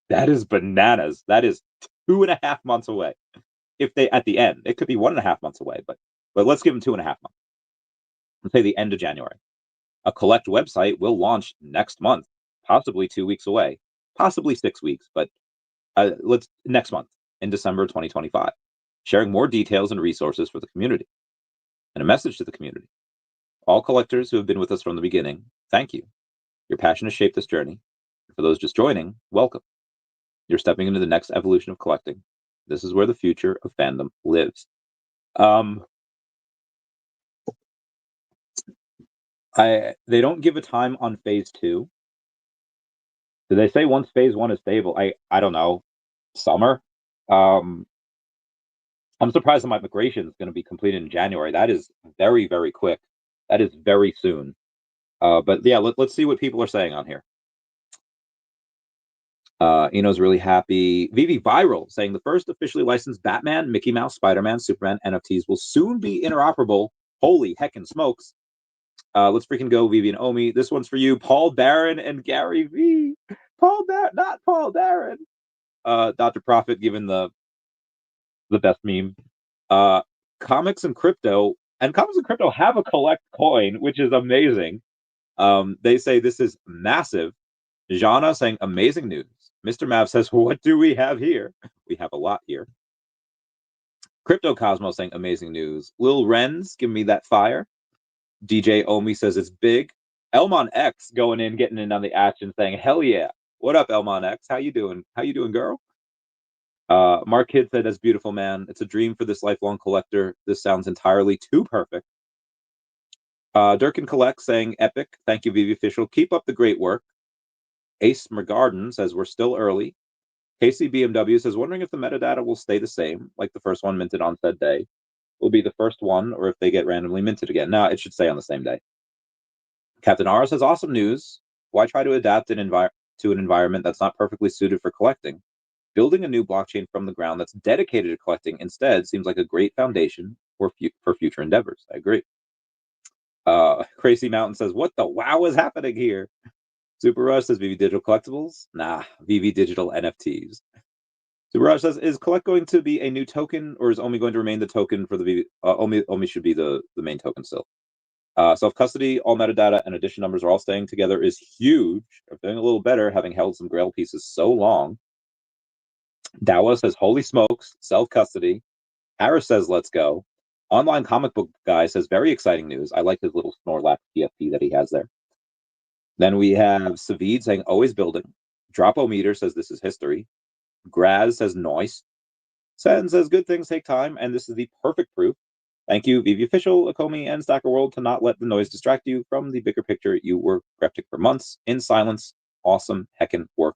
That is bananas. That is 2.5 months away. If they at the end, it could be 1.5 months away, but let's give them 2.5 months. Let's say the end of January. A Collect website will launch next month, possibly 2 weeks away, possibly 6 weeks, but next month in December 2025, sharing more details and resources for the community. And a message to the community. All collectors who have been with us from the beginning, thank you. Your passion has shaped this journey. For those just joining, welcome. You're stepping into the next evolution of collecting. This is where the future of fandom lives. They don't give a time on phase 2. Did they say once phase 1 is stable? I don't know. Summer. I'm surprised that my migration is going to be completed in January. That is very, very quick. That is very soon. But yeah, let's see what people are saying on here. Eno's really happy. Veve Viral saying the first officially licensed Batman, Mickey Mouse, Spider-Man, Superman NFTs will soon be interoperable. Holy heckin' smokes. Let's freaking go, Veve and Omi. This one's for you, Paul Barron and Gary V. Paul Barron, not Paul Barron. Dr. Profit given the best meme. Comics and crypto have a collect coin, which is amazing. They say this is massive. Jana saying amazing news. Mr. Mav says, what do we have here? We have a lot here. Crypto Cosmo saying amazing news. Lil Renz, give me that fire. DJ Omi says it's big. Elmon X going in, getting in on the action, saying, hell yeah. What up, Elmon X? How you doing? How you doing, girl? Mark Kidd said, that's beautiful, man. It's a dream for this lifelong collector. This sounds entirely too perfect. Durkin Collect saying, epic. Thank you, Veve Official. Keep up the great work. Ace Mergarden says, we're still early. Casey BMW says, wondering if the metadata will stay the same, like the first one minted on said day. Will be the first one, or if they get randomly minted again. No, it should stay on the same day. Captain R says, awesome news. Why try to adapt to an environment that's not perfectly suited for collecting? Building a new blockchain from the ground that's dedicated to collecting instead seems like a great foundation for future endeavors. I agree. Crazy Mountain says, what the wow is happening here? Super Rush says, Veve Digital Collectibles? Nah, Veve Digital NFTs. Super Rush says, is Collect going to be a new token, or is Omi going to remain the token for the Veve? Omi should be the main token still. Self-custody, all metadata, and edition numbers are all staying together is huge. They're doing a little better, having held some Grail pieces so long. Dawa says, holy smokes, self-custody. Harris says, let's go. Online comic book guy says, very exciting news. I like his little Snorlax PFP that he has there. Then we have Savid saying, always building. Dropometer says, this is history. Graz says, noise. Sen says, good things take time, and this is the perfect proof. Thank you, Veve Official, Akomi, and Stacker World to not let the noise distract you from the bigger picture. You were cryptic for months, in silence. Awesome heckin' work.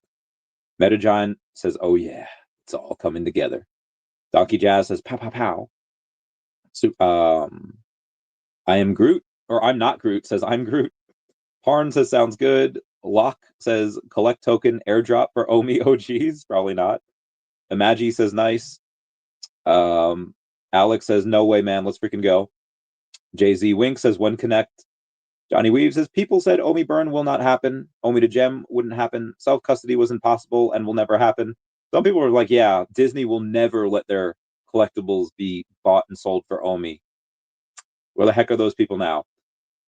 Metagiant says, oh yeah, it's all coming together. Donkey Jazz says, pow, pow, pow. So, I am Groot, or I'm not Groot, says I'm Groot. Parn says, sounds good. Locke says, collect token airdrop for Omi OGs. Probably not. Imagi says, nice. Alex says, no way, man. Let's freaking go. Jay-Z Wink says, when connect. Johnny Weaves says, people said Omi burn will not happen. Omi to gem wouldn't happen. Self-custody was impossible and will never happen. Some people are like, yeah, Disney will never let their collectibles be bought and sold for Omi. Where the heck are those people now?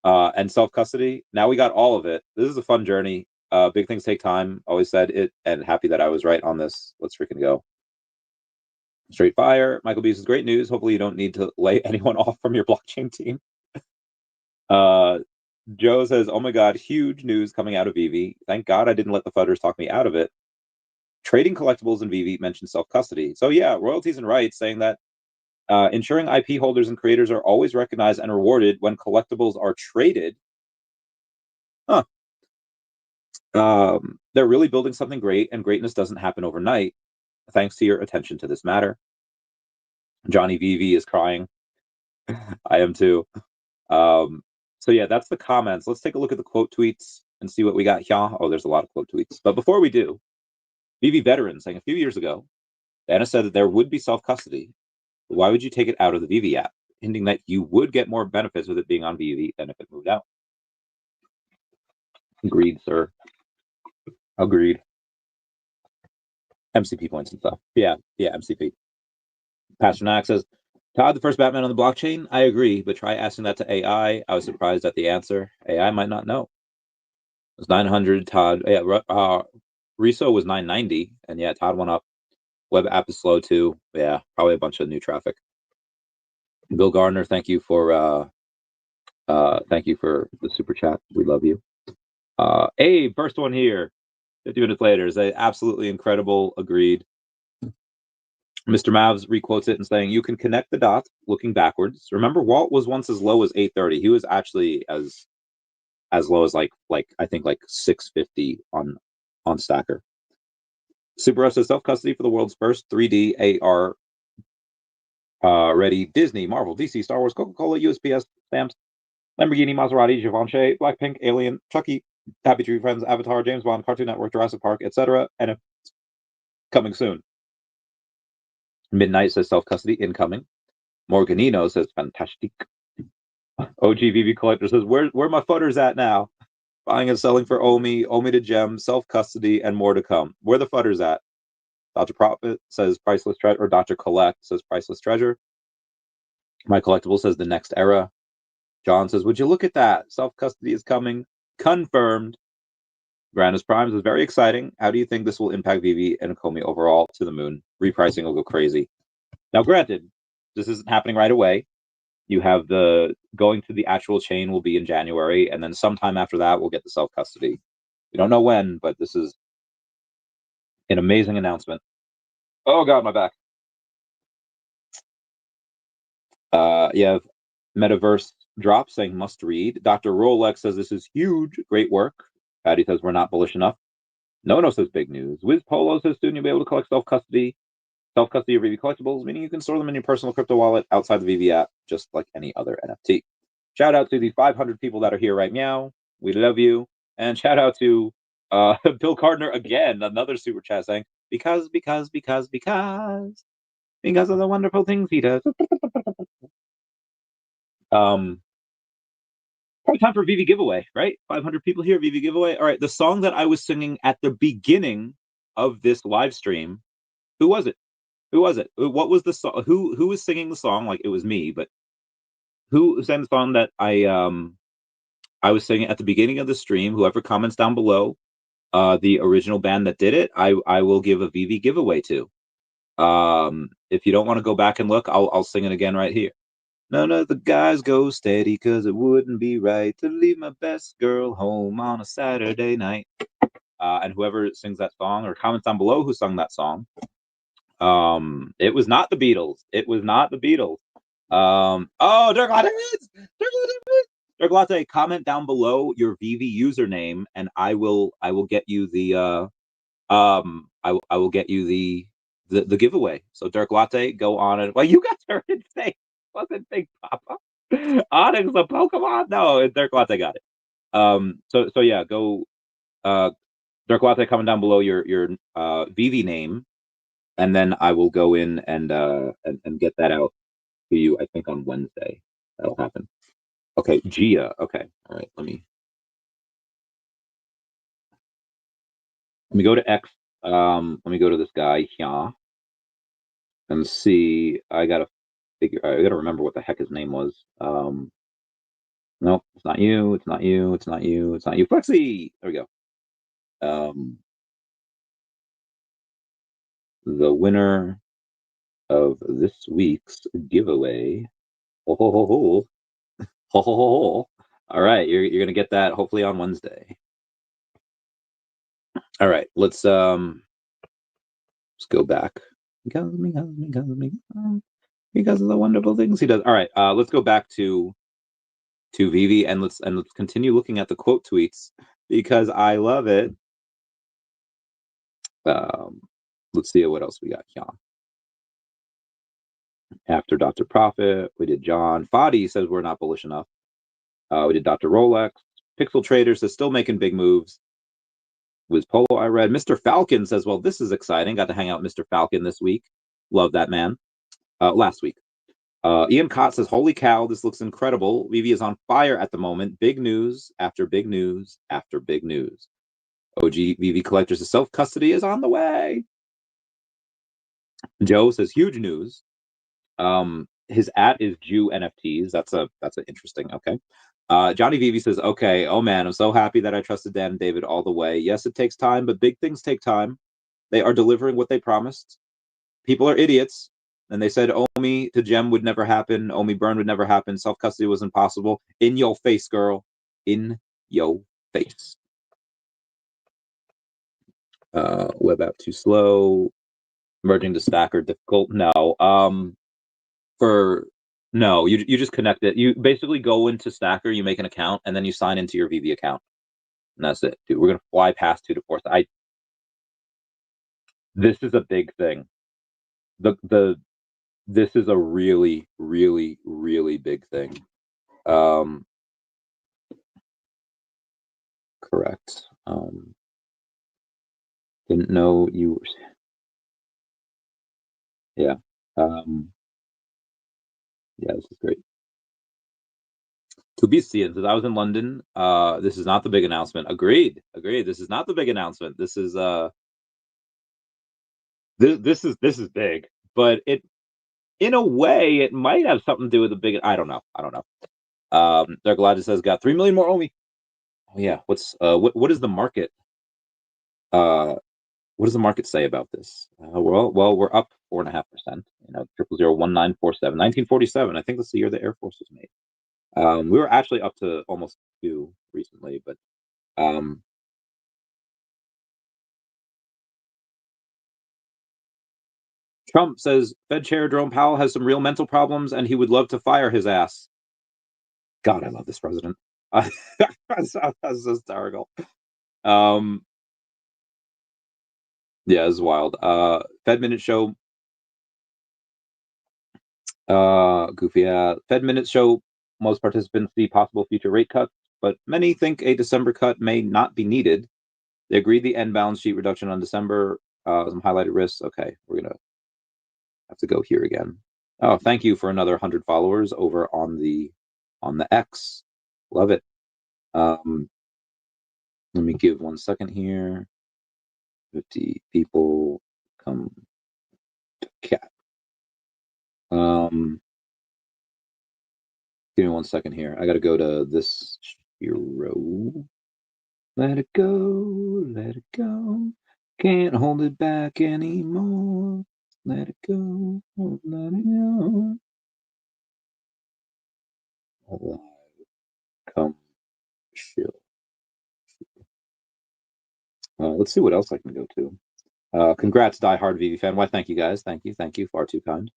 And self-custody, now we got all of it. This is a fun journey. Big things take time. Always said it, and happy that I was right on this. Let's freaking go. Straight fire. Michael B says, great news. Hopefully you don't need to lay anyone off from your blockchain team. Joe says, oh my God, huge news coming out of Veve. Thank God I didn't let the fudders talk me out of it. Trading collectibles in Veve mentioned self-custody. So yeah, royalties and rights saying that ensuring IP holders and creators are always recognized and rewarded when collectibles are traded. Huh. They're really building something great, and greatness doesn't happen overnight. Thanks to your attention to this matter. Johnny Veve is crying. I am too. So yeah, that's the comments. Let's take a look at the quote tweets and see what we got here. Oh, there's a lot of quote tweets. But before we do, Veve Veteran saying a few years ago, Anna said that there would be self-custody. Why would you take it out of the Veve app? Hinting that you would get more benefits with it being on Veve than if it moved out. Agreed, sir. Agreed. MCP points and stuff. Yeah, MCP. Pasternak says, Todd, the first Batman on the blockchain? I agree, but try asking that to AI. I was surprised at the answer. AI might not know. It was 900, Todd. Yeah, Riso was 990, and yeah, Todd went up. Web app is slow too. Yeah, probably a bunch of new traffic. Bill Gardner, thank you for the super chat. We love you. Abe, first one here. 50 minutes later is absolutely incredible. Agreed. Mr. Mavs requotes it and saying, you can connect the dots looking backwards. Remember, Walt was once as low as 830. He was actually as low as like I think like 650 on Stacker. Super Rush says self-custody for the world's first 3D AR ready Disney, Marvel, DC, Star Wars, Coca-Cola, USPS stamps, Lamborghini, Maserati, Givenchy, Blackpink, Alien, Chucky, Happy Tree Friends, Avatar, James Bond, Cartoon Network, Jurassic Park, etc. Coming soon. Midnight says self-custody incoming. Morganino says fantastic. OG Veve Collector says, where my futters at now? Buying and selling for Omi to Gem, self-custody, and more to come. Where the futters at? Dr. Profit says priceless treasure, or Dr. Collect says priceless treasure. My Collectible says the next era. John says, would you look at that? Self-custody is coming. Confirmed. Grandis Primes is very exciting. How do you think this will impact Veve and Komi overall? To the moon. Repricing will go crazy. Now, granted, this isn't happening right away. You have the going to the actual chain will be in January, and then sometime after that, we'll get the self-custody. We don't know when, but this is an amazing announcement. Oh, God, my back. You have Metaverse Drop saying must read. Dr. Rolex says this is huge. Great work. Patty says we're not bullish enough. Nono says big news. Wiz Polo says soon you'll be able to collect self-custody of Veve collectibles, meaning you can store them in your personal crypto wallet outside the Veve app, just like any other NFT. Shout out to the 500 people that are here right now. We love you. And shout out to Bill Gardner again, another super chat saying, because of the wonderful things he does. Probably time for Veve giveaway, right? 500 people here, Veve giveaway. All right, the song that I was singing at the beginning of this live stream, who was it? Who was it? What was the song? Who was singing the song? Like it was me, but who sang the song that I was singing at the beginning of the stream? Whoever comments down below, the original band that did it, I will give a Veve giveaway to. If you don't want to go back and look, I'll sing it again right here. None of the guys go steady, 'cause it wouldn't be right to leave my best girl home on a Saturday night. And whoever sings that song or comments down below who sung that song, it was not the Beatles. It was not the Beatles. Oh, Dirk Latte, Dirk Latte, comment down below your Veve username, and I will get you the I will get you the giveaway. So Dirk Latte, go on it. Well, you got her insane. Wasn't Big Papa? Onyx the Pokemon? No, Dirk Latte got it. So yeah, go Dirk Latte, comment down below your Veve name, and then I will go in and get that out to you. I think on Wednesday that'll happen. Okay, Gia. Okay, all right. Let me go to X. Let me go to this guy here and see. I gotta remember what the heck his name was. Nope, it's not you. It's not you. It's not you. It's not you. Flexi. There we go. The winner of this week's giveaway. Ho ho ho ho. Ho ho ho ho. All right, you're gonna get that hopefully on Wednesday. All right, let's go back. Because of the wonderful things he does. All right, let's go back to Veve and let's continue looking at the quote tweets because I love it. Let's see what else we got here. After Dr. Profit, we did John. Fadi says we're not bullish enough. We did Dr. Rolex. Pixel Trader says still making big moves. Wiz Polo, I read. Mr. Falcon says, well, this is exciting. Got to hang out with Mr. Falcon this week. Love that man. Last week. Ian Cott says, holy cow, this looks incredible. Veve is on fire at the moment. Big news after big news after big news. OG Veve Collectors' self-custody is on the way. Joe says, huge news. His @ is Jew NFTs. That's an interesting. Okay. Johnny Veve says, okay, oh man, I'm so happy that I trusted Dan and David all the way. Yes, it takes time, but big things take time. They are delivering what they promised. People are idiots. And they said Omi to Gem would never happen. Omi burn would never happen. Self-custody was impossible. In your face, girl. In your face. Web app too slow. Merging to Stacker difficult. No. No, you just connect it. You basically go into Stacker, you make an account, and then you sign into your Veve account. And that's it. Dude, we're gonna fly past 2 to 4. This is a big thing. This is a really, really, really big thing. Correct. Didn't know you Yeah. Yeah, this is great. To be seen, since I was in London, this is not the big announcement. Agreed. This is not the big announcement. This is this is big, but it, in a way, it might have something to do with the big. I don't know. Dark Elijah says got 3 million more Omi. Oh yeah. What's what is the market? What does the market say about this? Well, we're up 4.5%. 0001947, 1947. I think that's the year the Air Force was made. We were actually up to almost 2 recently, but Trump says Fed Chair Jerome Powell has some real mental problems and he would love to fire his ass. God, I love this president. That's hysterical. Yeah, it's wild. Fed Minute Show. Goofy. Fed Minutes show most participants see possible future rate cuts, but many think a December cut may not be needed. They agreed the end balance sheet reduction on December. Some highlighted risks. Okay, we're gonna have to go here again. Oh, thank you for another 100 followers over on the X. Love it. Let me give 1 second here. 50 people come to cat. Give me 1 second here. I gotta go to this SHIRO. Let it go, let it go. Can't hold it back anymore. Let it go, let it go. Alive, come, chill. Let's see what else I can go to. Congrats, diehard Veve fan. Why, thank you guys. Thank you. Far too kind.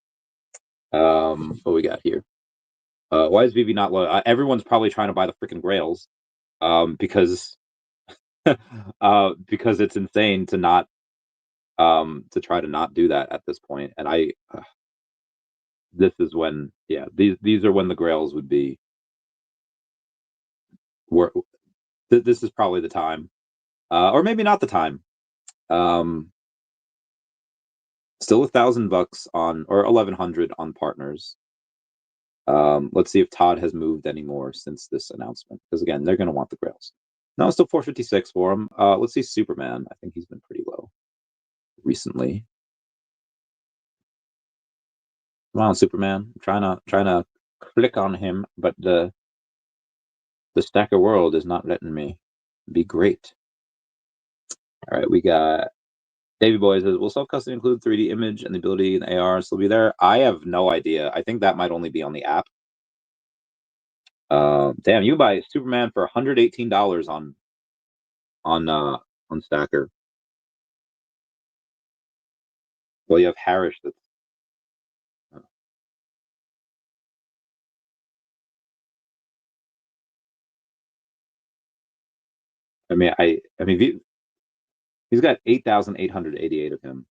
What we got here? Why is Veve not low? Everyone's probably trying to buy the freaking Grails. Because because it's insane to not to try to not do that at this point. And this is when, yeah, these are when the Grails would be. This is probably the time, or maybe not the time. Still $1,000 on, or 1,100 on partners. Let's see if Todd has moved anymore since this announcement, because again, they're going to want the Grails. No, it's still 456 for him. Let's see Superman. I think he's been pretty low recently. Come on, Superman. I'm trying to click on him, but the stacker world is not letting me be great. All right, we got David Boy says, will self-custody include 3D image and the ability in the AR still be there? I have no idea. I think that might only be on the app. Damn, you buy Superman for $118 on Stacker. Well, you have Harris that's I mean, he's got 8,888 of him.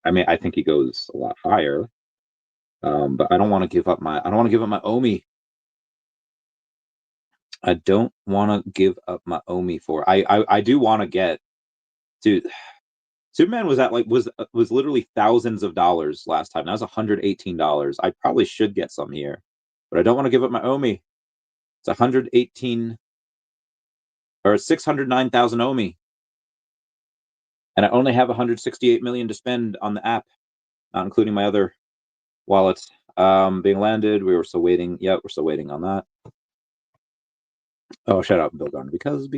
I mean, I think he goes a lot higher. But I don't want to give up my Omi. I don't want to give up my Omi for. I do want to get, dude. Superman was at was literally thousands of dollars last time. That was $118. I probably should get some here, but I don't want to give up my Omi. It's 118 or 609,000 Omi, and I only have 168 million to spend on the app, not including my other wallets. Being landed. We were still waiting. Yeah, we're still waiting on that. Oh, shut up, Bill Garner. Because of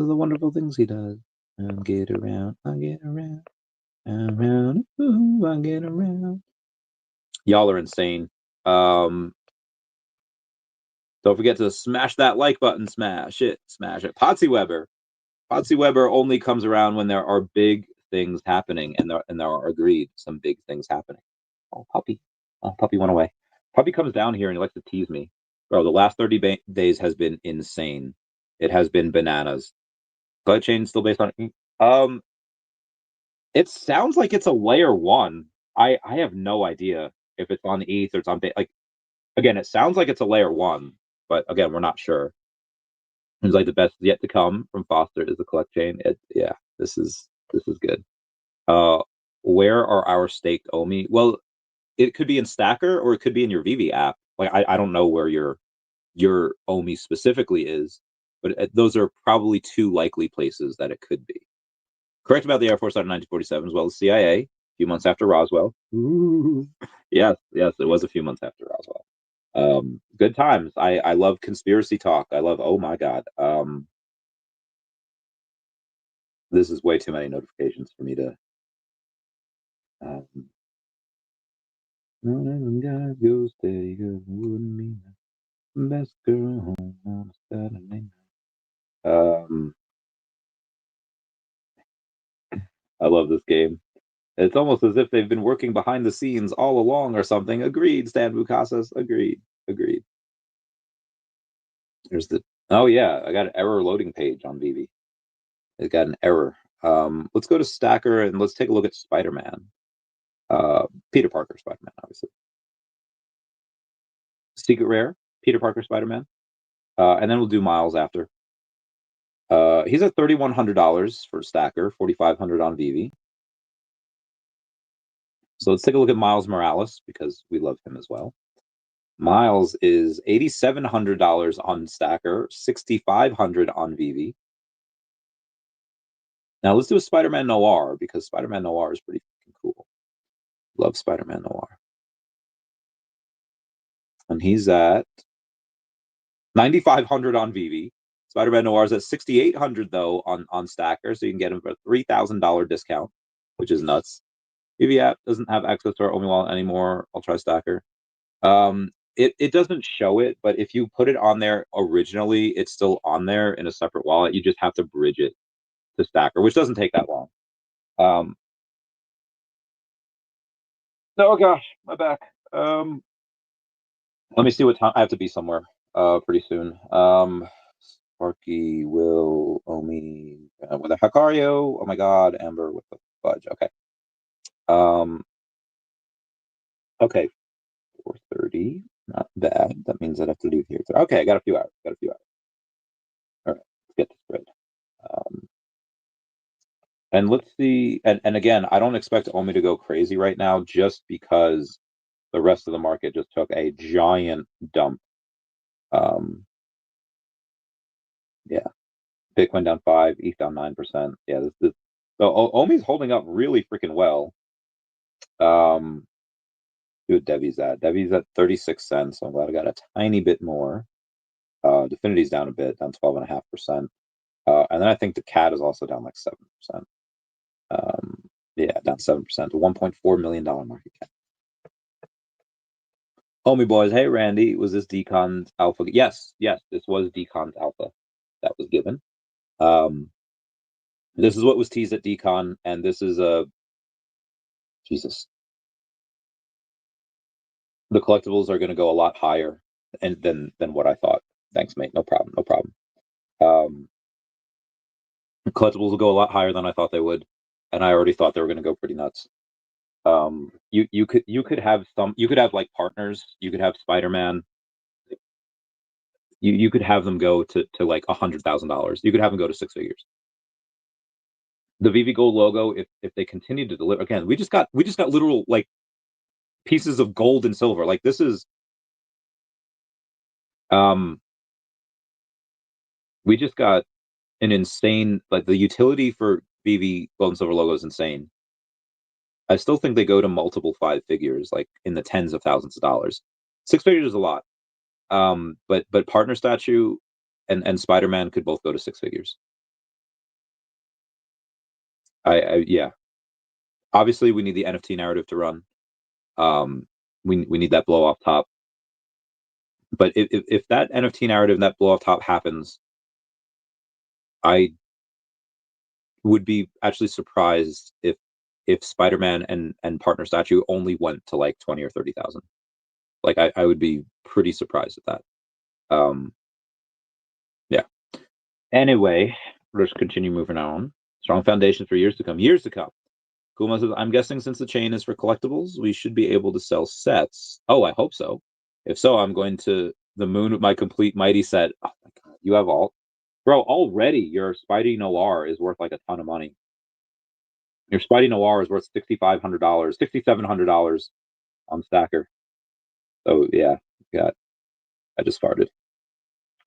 the wonderful things he does. I get around. Ooh, I get around. Y'all are insane. Don't forget to smash that like button. Smash it. Potsy Weber only comes around when there are big things happening, and there are agreed some big things happening. Oh, puppy went away. Puppy comes down here and he likes to tease me. Bro, the last 30 days has been insane. It has been bananas. Glide chain still based on it sounds like it's a layer 1. I have no idea if it's on ETH or it's on like, again, it sounds like it's a layer 1, but again, we're not sure. It's like the best yet to come from Foster is the collect chain. Yeah, this is good. Where are our staked OMI? Well, it could be in Stacker or it could be in your Veve app. Like I don't know where your OMI specifically is, but those are probably two likely places that it could be. Correct about the Air Force out of 1947 as well as CIA, a few months after Roswell. Ooh. Yes, it was a few months after Roswell. Good times. I love conspiracy talk. I love, oh my God. This is way too many notifications for me to go steady, wouldn't mean best girl home on a Saturday night. I love this game. It's almost as if they've been working behind the scenes all along or something. Agreed, Stan Bukasas. Agreed. There's the yeah, I got an error loading page on Veve. It got an error. Let's go to Stacker and let's take a look at Spider-Man. Peter Parker Spider-Man, obviously. Secret Rare, Peter Parker Spider-Man. And then we'll do Miles after. He's at $3,100 for Stacker, $4,500 on Veve. So let's take a look at Miles Morales because we love him as well. Miles is $8,700 on Stacker, $6,500 on Veve. Now let's do a Spider-Man Noir because Spider-Man Noir is pretty cool. Love Spider-Man Noir. And he's at $9,500 on Veve. Spider-Man Noir is at $6,800 though on Stacker, so you can get him for a $3,000 discount, which is nuts. Veve app doesn't have access to our OMI wallet anymore. I'll try Stacker. It doesn't show it, but if you put it on there originally, it's still on there in a separate wallet. You just have to bridge it to Stacker, which doesn't take that long. Oh gosh, my back. Let me see what time I have to be somewhere pretty soon. Sparky, Will, Omi, with a Hakario. Oh my God, Amber with the fudge. Okay. Okay, 4:30. Not bad. That means I'd have to leave here. Okay, I got a few hours. All right, let's get this spread. And let's see. And again, I don't expect Omi to go crazy right now, just because the rest of the market just took a giant dump. Yeah. Bitcoin down 5%, ETH down 9%. Yeah, so Omi's holding up really freaking well. See what DEVVE's at. DEVVE's at 36 cents. So I'm glad I got a tiny bit more. Definity's down a bit, down 12.5%. And then I think daCat is also down like 7%. Yeah, down 7% to $1.4 million market cap. Omi boys, hey Randy, was this Decon's alpha? Yes, this was Decon's alpha that was given. This is what was teased at Decon, and this is Jesus. The collectibles are going to go a lot higher than what I thought. Thanks, mate. No problem. Collectibles will go a lot higher than I thought they would, and I already thought they were going to go pretty nuts. You could have like partners. You could have Spider-Man. You could have them go to like $100,000. You could have them go to six figures. The Veve Gold logo, if they continue to deliver, again, we just got literal like pieces of gold and silver. Like this is, we just got an insane, like the utility for Veve Gold and Silver logo is insane. I still think they go to multiple five figures, like in the tens of thousands of dollars. Six figures is a lot. But Partner Statue and Spider-Man could both go to six figures. Yeah. Obviously, we need the NFT narrative to run. We need that blow off top. But if that NFT narrative and that blow off top happens, I would be actually surprised if Spider-Man and Partner Statue only went to like 20 or 30,000. Like I would be pretty surprised at that. Yeah. Anyway, let's continue moving on. Strong foundation for years to come. Kuma says, I'm guessing since the chain is for collectibles, we should be able to sell sets. Oh, I hope so. If so, I'm going to the moon with my complete mighty set. Oh my God, you have all. Bro, already your Spidey Noir is worth like a ton of money. Your Spidey Noir is worth $6,500, $6,700 on Stacker. So yeah, I just farted.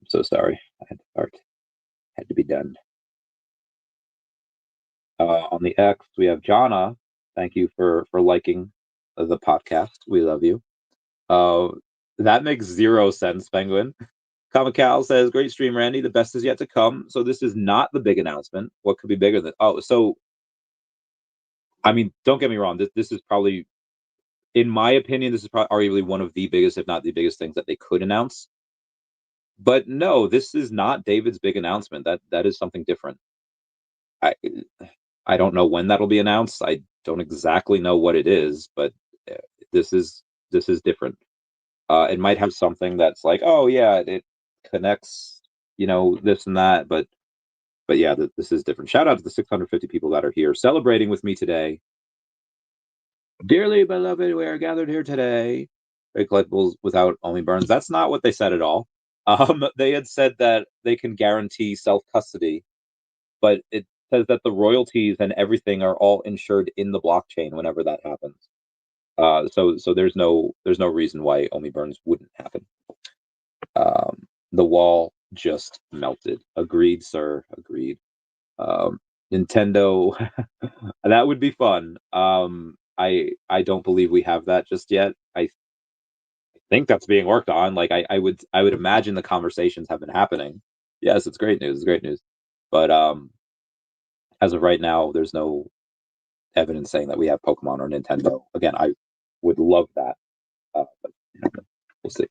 I'm so sorry. I had to fart. Had to be done. On the X, we have Jana. Thank you for liking the podcast. We love you. That makes 0 sense, Penguin. Comical says, great stream, Randy. The best is yet to come. So this is not the big announcement. What could be bigger than... Oh, so... I mean, don't get me wrong. This is probably... In my opinion, this is probably arguably one of the biggest, if not the biggest things that they could announce. But no, this is not David's big announcement. That is something different. I don't know when that'll be announced. I don't exactly know what it is, but this is different. It might have something that's like, oh yeah, it connects, this and that, but yeah, this is different. Shout out to the 650 people that are here celebrating with me today. Dearly beloved, we are gathered here today. Great collectibles without Omi Burns. That's not what they said at all. They had said that they can guarantee self-custody, but it says that the royalties and everything are all insured in the blockchain whenever that happens. So there's no reason why Omi Burns wouldn't happen. The wall just melted. Agreed, sir. Agreed. Nintendo, that would be fun. I don't believe we have that just yet. I think that's being worked on. Like I would imagine the conversations have been happening. Yes, it's great news. It's great news. But as of right now, there's no evidence saying that we have Pokemon or Nintendo. Again, I would love that, but we'll see.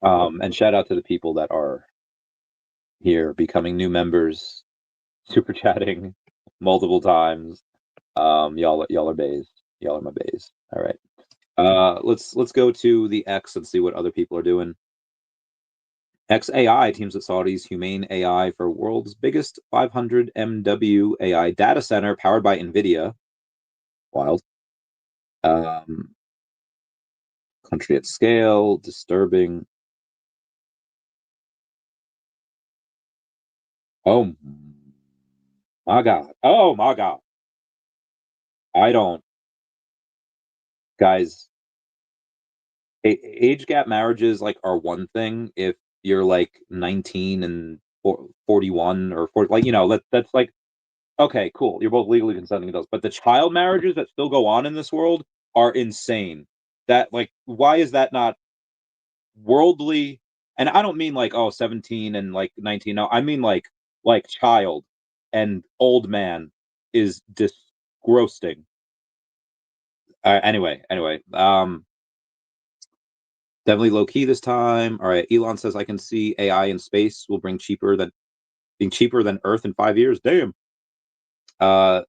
And shout out to the people that are here becoming new members, super chatting multiple times. Y'all are bays. Y'all are my bays. All right. Let's go to the X and see what other people are doing. XAI teams with Saudi's Humane AI for world's biggest 500 MW AI data center powered by NVIDIA. Wild. Country at scale, disturbing. Oh my God. Oh my God. Guys, age gap marriages are one thing if you're 19 and 41 or 40, that's okay, cool. You're both legally consenting adults, but the child marriages that still go on in this world are insane. That why is that not worldly? And I don't mean 17 and 19. No, I mean like child and old man is disgusting. Anyway, definitely low key this time. All right, Elon says I can see AI in space will being cheaper than Earth in 5 years. Damn. The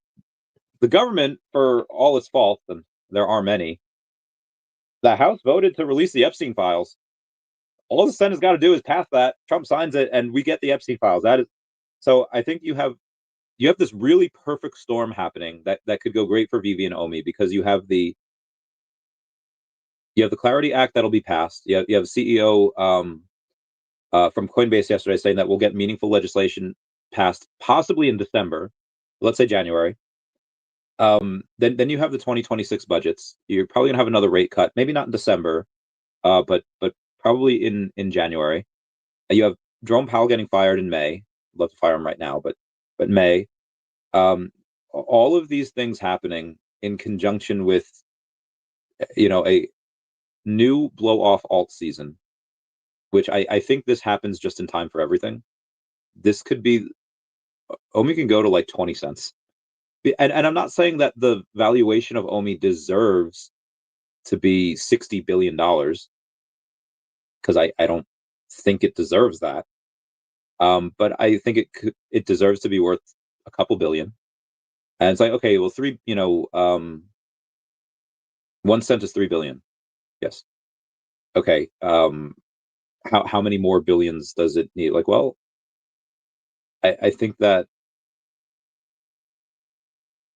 government, for all its faults, and there are many, the House voted to release the Epstein files. All the Senate's got to do is pass that. Trump signs it, and we get the Epstein files. That is so. I think you have this really perfect storm happening that could go great for Veve and Omi, because you have the Clarity Act that'll be passed. You have CEO from Coinbase yesterday saying that we'll get meaningful legislation passed possibly in December, let's say January. Then you have the 2026 budgets. You're probably gonna have another rate cut, maybe not in December, but probably in January. You have Jerome Powell getting fired in May. I'd love to fire him right now, but May. All of these things happening in conjunction with a new blow off alt season, which I think this happens just in time for everything. This could be Omi can go to 20 cents. And I'm not saying that the valuation of Omi deserves to be $60 billion, because I don't think it deserves that. But I think it deserves to be worth a couple billion. And it's okay, well, 1 cent is 3 billion. Yes. Okay. How many more billions does it need? Well, I think that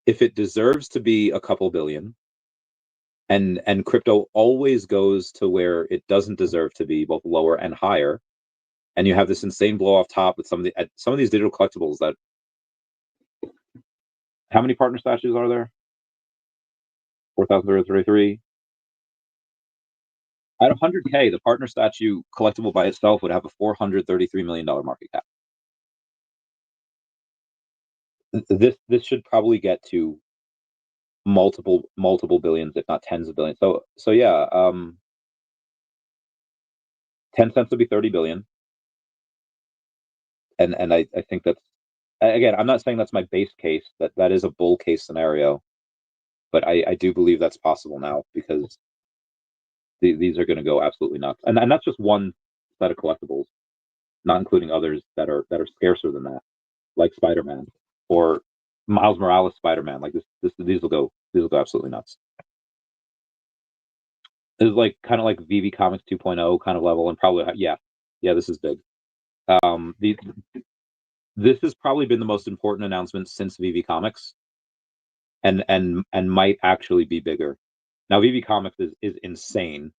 if it deserves to be a couple billion, and crypto always goes to where it doesn't deserve to be, both lower and higher, and you have this insane blow off top with some of these digital collectibles that How many partner statues are there? 4,033. At 100K, the partner statue collectible by itself would have a $433 million market cap. This should probably get to multiple billions, if not tens of billions. So yeah, 10 cents would be 30 billion. And I think that's, again, I'm not saying that's my base case, that is a bull case scenario, but I do believe that's possible now, because these are going to go absolutely nuts. And that's just one set of collectibles, not including others that are scarcer than that, like Spider-Man or Miles Morales Spider-Man. Like these will go absolutely nuts. This is like kind of like Veve Comics 2.0 kind of level, and probably yeah, this is big. This has probably been the most important announcement since Veve Comics, and might actually be bigger. Now Veve Comics is insane,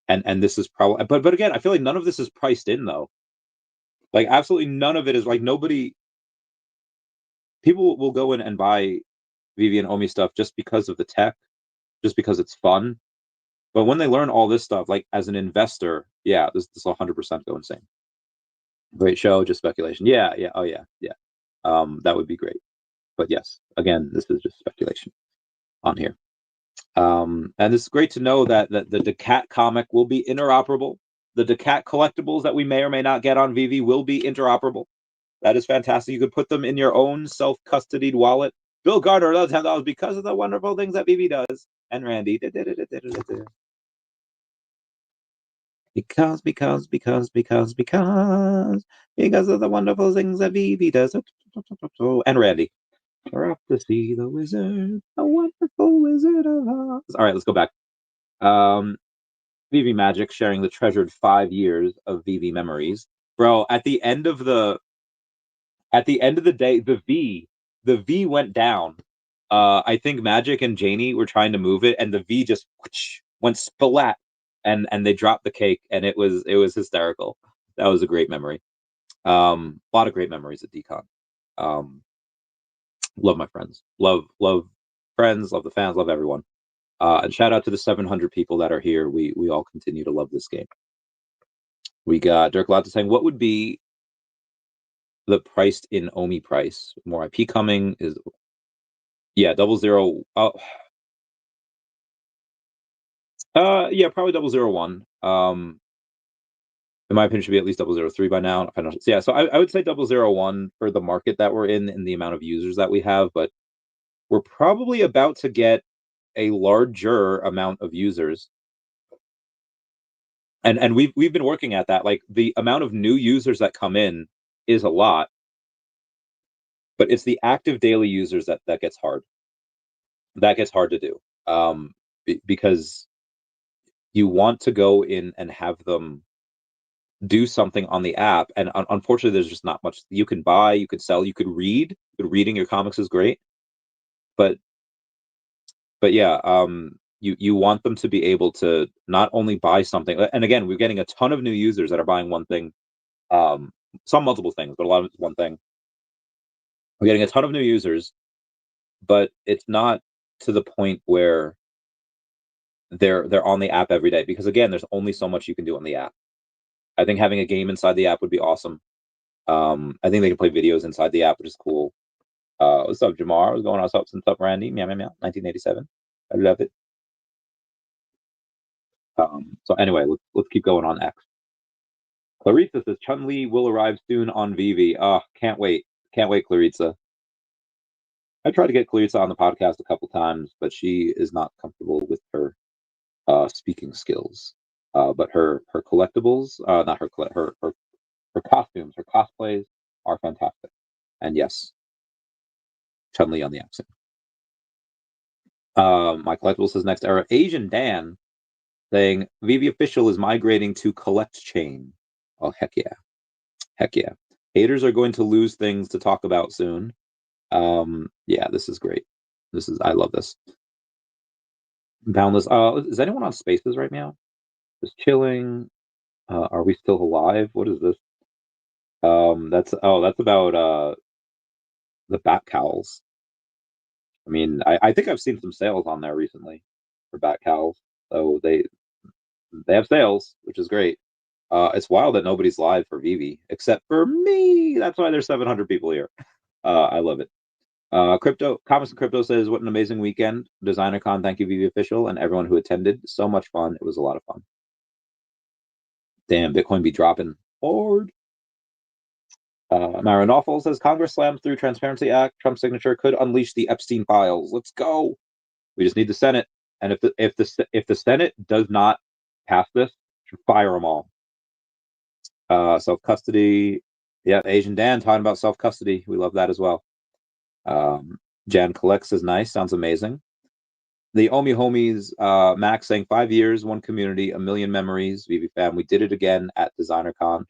and this is probably, but again, I feel like none of this is priced in though. Like absolutely none of it is, like, people will go in and buy Veve and Omi stuff just because of the tech, just because it's fun. But when they learn all this stuff, like as an investor, yeah, this will 100% go insane. Great show, just speculation. Yeah, oh yeah. That would be great. But yes, again, this is just speculation on here. And it's great to know that the daCat comic will be interoperable. The daCat collectibles that we may or may not get on Veve will be interoperable. That is fantastic. You could put them in your own self-custodied wallet. Bill Gardner loves $10 because of the wonderful things that Veve does. And Randy. Because of the wonderful things that Veve does. And Randy. We're off to see the wizard, a wonderful Wizard of Oz. All right, let's go back. Veve Magic sharing the treasured 5 years of Veve memories. Bro, at the end of the day, the V went down. I think Magic and Janie were trying to move it, and the V just went splat, and they dropped the cake, and it was hysterical. That was a great memory. A lot of great memories at DCon. Love my friends. Love friends, love the fans, love everyone. And shout out to the 700 people that are here. We all continue to love this game. We got Dirk Lotta saying, what would be the priced in Omi price? More IP coming is, yeah, 00. Yeah, probably 001. In my opinion, should be at least 003 by now. Yeah, so I would say 001 for the market that we're in and the amount of users that we have, but we're probably about to get a larger amount of users. And we've been working at that. Like the amount of new users that come in is a lot, but it's the active daily users that gets hard. That gets hard to do. Because you want to go in and have them do something on the app, and unfortunately there's just not much you can buy, you could sell, you could read. Reading your comics is great, but yeah, you want them to be able to not only buy something, and again, we're getting a ton of new users that are buying one thing, some multiple things, but a lot of it's one thing. We're getting a ton of new users, but it's not to the point where they're on the app every day, because again, there's only so much you can do on the app. I think having a game inside the app would be awesome. I think they can play videos inside the app, which is cool. What's up, Jamar? What's going on? What's up, Randy? Meow, meow, meow. 1987. I love it. So anyway, let's keep going on X. Clarissa says Chun-Li will arrive soon on Veve. Can't wait. Can't wait, Clarissa. I tried to get Clarissa on the podcast a couple times, but she is not comfortable with her speaking skills. But her collectibles, not her costumes, her cosplays are fantastic. And yes, Chun-Li on the accent. My collectible says next era. Asian Dan saying Veve official is migrating to collect chain. Oh, heck yeah. Haters are going to lose things to talk about soon. Yeah, this is great. I love this. Boundless. Is anyone on Spaces right now? Just chilling. Are we still alive? What is this? That's about the bat cowls. I mean, I think I've seen some sales on there recently for bat cows. So they have sales, which is great. It's wild that nobody's live for Veve except for me. That's why there's 700 people here. I love it. Crypto Comics and Crypto says, "What an amazing weekend, DesignerCon. Thank you, Veve official, and everyone who attended. So much fun. It was a lot of fun. Damn, Bitcoin be dropping hard." Myron Awful says, "Congress slams through Transparency Act. Trump's signature could unleash the Epstein files. Let's go. We just need the Senate, and if the Senate does not pass this, fire them all." Self custody. Yeah, Asian Dan talking about self custody. We love that as well. Jan collects is nice. Sounds amazing. The Omi Homies, Max saying 5 years, one community, a million memories. Veve fam, we did it again at DesignerCon.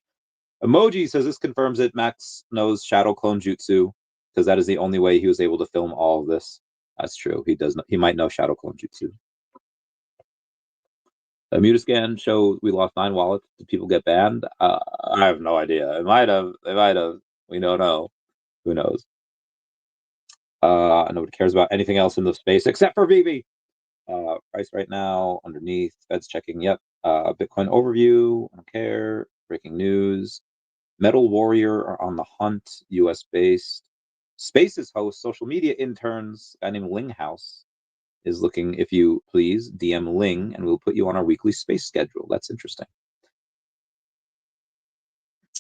Emoji says this confirms it. Max knows Shadow Clone Jutsu because that is the only way he was able to film all of this. That's true. He does. He might know Shadow Clone Jutsu. The Mutascan show we lost 9 wallets. Did people get banned? I have no idea. It might have. It might have. We don't know. Who knows? Nobody cares about anything else in the space except for Veve. Price right now underneath. Fed's checking. Yep. Bitcoin overview. I don't care. Breaking news. Metal Warrior are on the hunt. U.S. based. Spaces host social media interns. A guy named Linghouse is looking. If you please, DM Ling, and we'll put you on our weekly space schedule. That's interesting.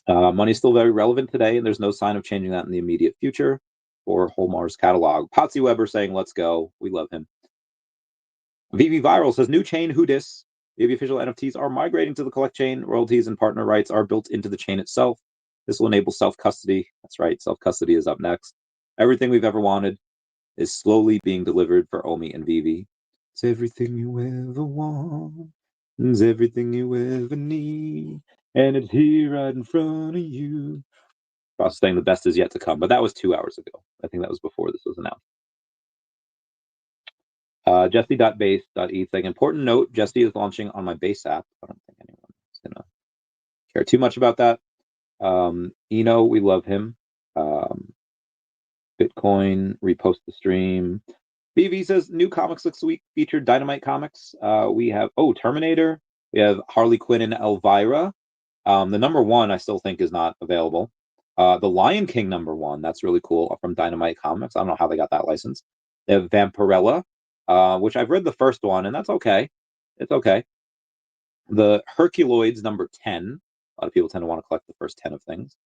Money's still very relevant today, and there's no sign of changing that in the immediate future. Or Holmar's catalog. Potsy Weber saying, "Let's go." We love him. Veve Viral says, "New chain, who dis? Veve official NFTs are migrating to the collect chain. Royalties and partner rights are built into the chain itself. This will enable self-custody." That's right, self-custody is up next. Everything we've ever wanted is slowly being delivered for Omi and Veve. It's everything you ever want. It's everything you ever need. And it's here right in front of you. Ross saying the best is yet to come, but that was 2 hours ago. I think that was before this was announced. Jesse.base.e saying, "Important note, Jesse is launching on my base app." I don't think anyone is going to care too much about that. Eno, we love him. Bitcoin, repost the stream. BV says, "New comics this week featured Dynamite comics." We have, Terminator. We have Harley Quinn and Elvira. The number 1 I still think is not available. The Lion King number 1, that's really cool, from Dynamite Comics. I don't know how they got that license. They have Vampirella, which I've read the first one, and that's okay. It's okay. The Herculoids number 10. A lot of people tend to want to collect the first 10 of things.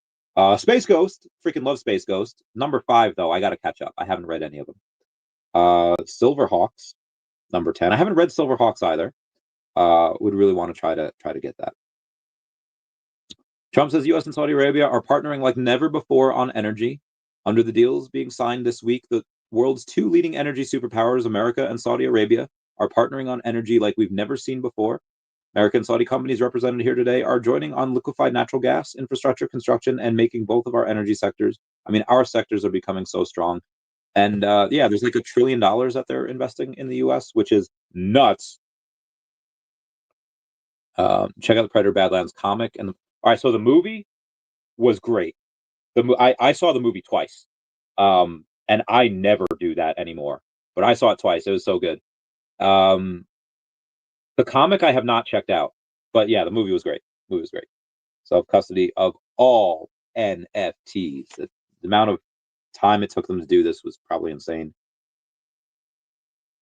Space Ghost. Freaking love Space Ghost. Number 5, though. I got to catch up. I haven't read any of them. Silverhawks, number 10. I haven't read Silverhawks either. Would really want to try to get that. Trump says U.S. and Saudi Arabia are partnering like never before on energy. Under the deals being signed this week, the world's 2 leading energy superpowers, America and Saudi Arabia, are partnering on energy like we've never seen before. American and Saudi companies represented here today are joining on liquefied natural gas, infrastructure construction, and making both of our energy sectors. I mean, our sectors are becoming so strong. And there's like $1 trillion that they're investing in the U.S., which is nuts. Check out the Predator Badlands comic. And all right, so the movie was great. I saw the movie twice, and I never do that anymore. But I saw it twice. It was so good. The comic I have not checked out, but yeah, the movie was great. Self-custody of all NFTs. The amount of time it took them to do this was probably insane.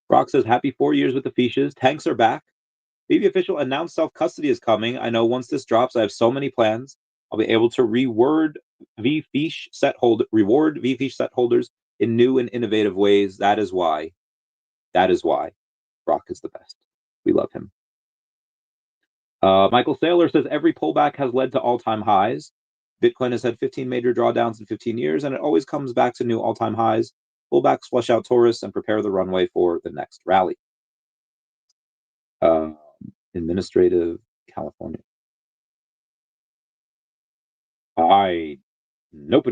Brock says, "Happy 4 years with the Fiches. Tanks are back. Veve official announced self-custody is coming. I know once this drops, I have so many plans. I'll be able to reward VFiche set holders in new and innovative ways. That is why Brock is the best. We love him." Michael Saylor says, "Every pullback has led to all-time highs. Bitcoin has had 15 major drawdowns in 15 years, and it always comes back to new all-time highs. Pullbacks flush out tourists and prepare the runway for the next rally." Administrative California. Nope.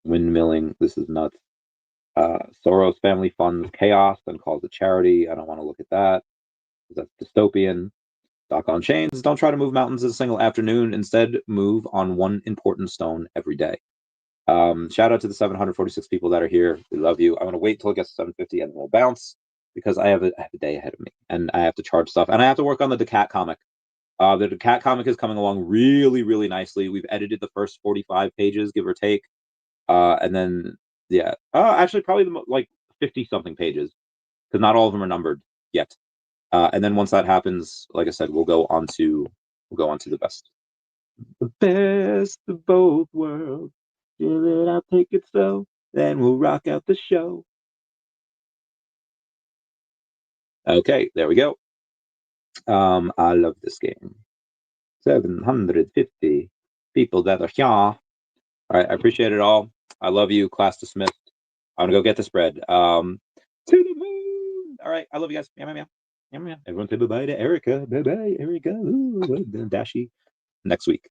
Windmilling. This is nuts. Soros family funds chaos, then calls it charity. I don't want to look at that. That's dystopian. Doc on chains. Don't try to move mountains in a single afternoon. Instead, move on one important stone every day. Shout out to the 746 people that are here. We love you. I'm gonna wait till it gets to 750 and then we'll bounce because I have a day ahead of me and I have to charge stuff and I have to work on the daCat comic. The daCat comic is coming along really, really nicely. We've edited the first 45 pages, give or take, and then yeah, actually probably like 50 something pages because not all of them are numbered yet. And then once that happens, like I said, we'll go on to the best of both worlds. Feel it, I'll take it slow, then we'll rock out the show. Okay, there we go. I love this game. 750 people that are here. All right, I appreciate it all. I love you. Class dismissed. I'm gonna go get this bread. To the moon. All right, I love you guys. Meow, meow, meow. Meow, meow. Everyone say bye-bye to Erica. Bye-bye, Erica. Ooh, Dashi. Next week.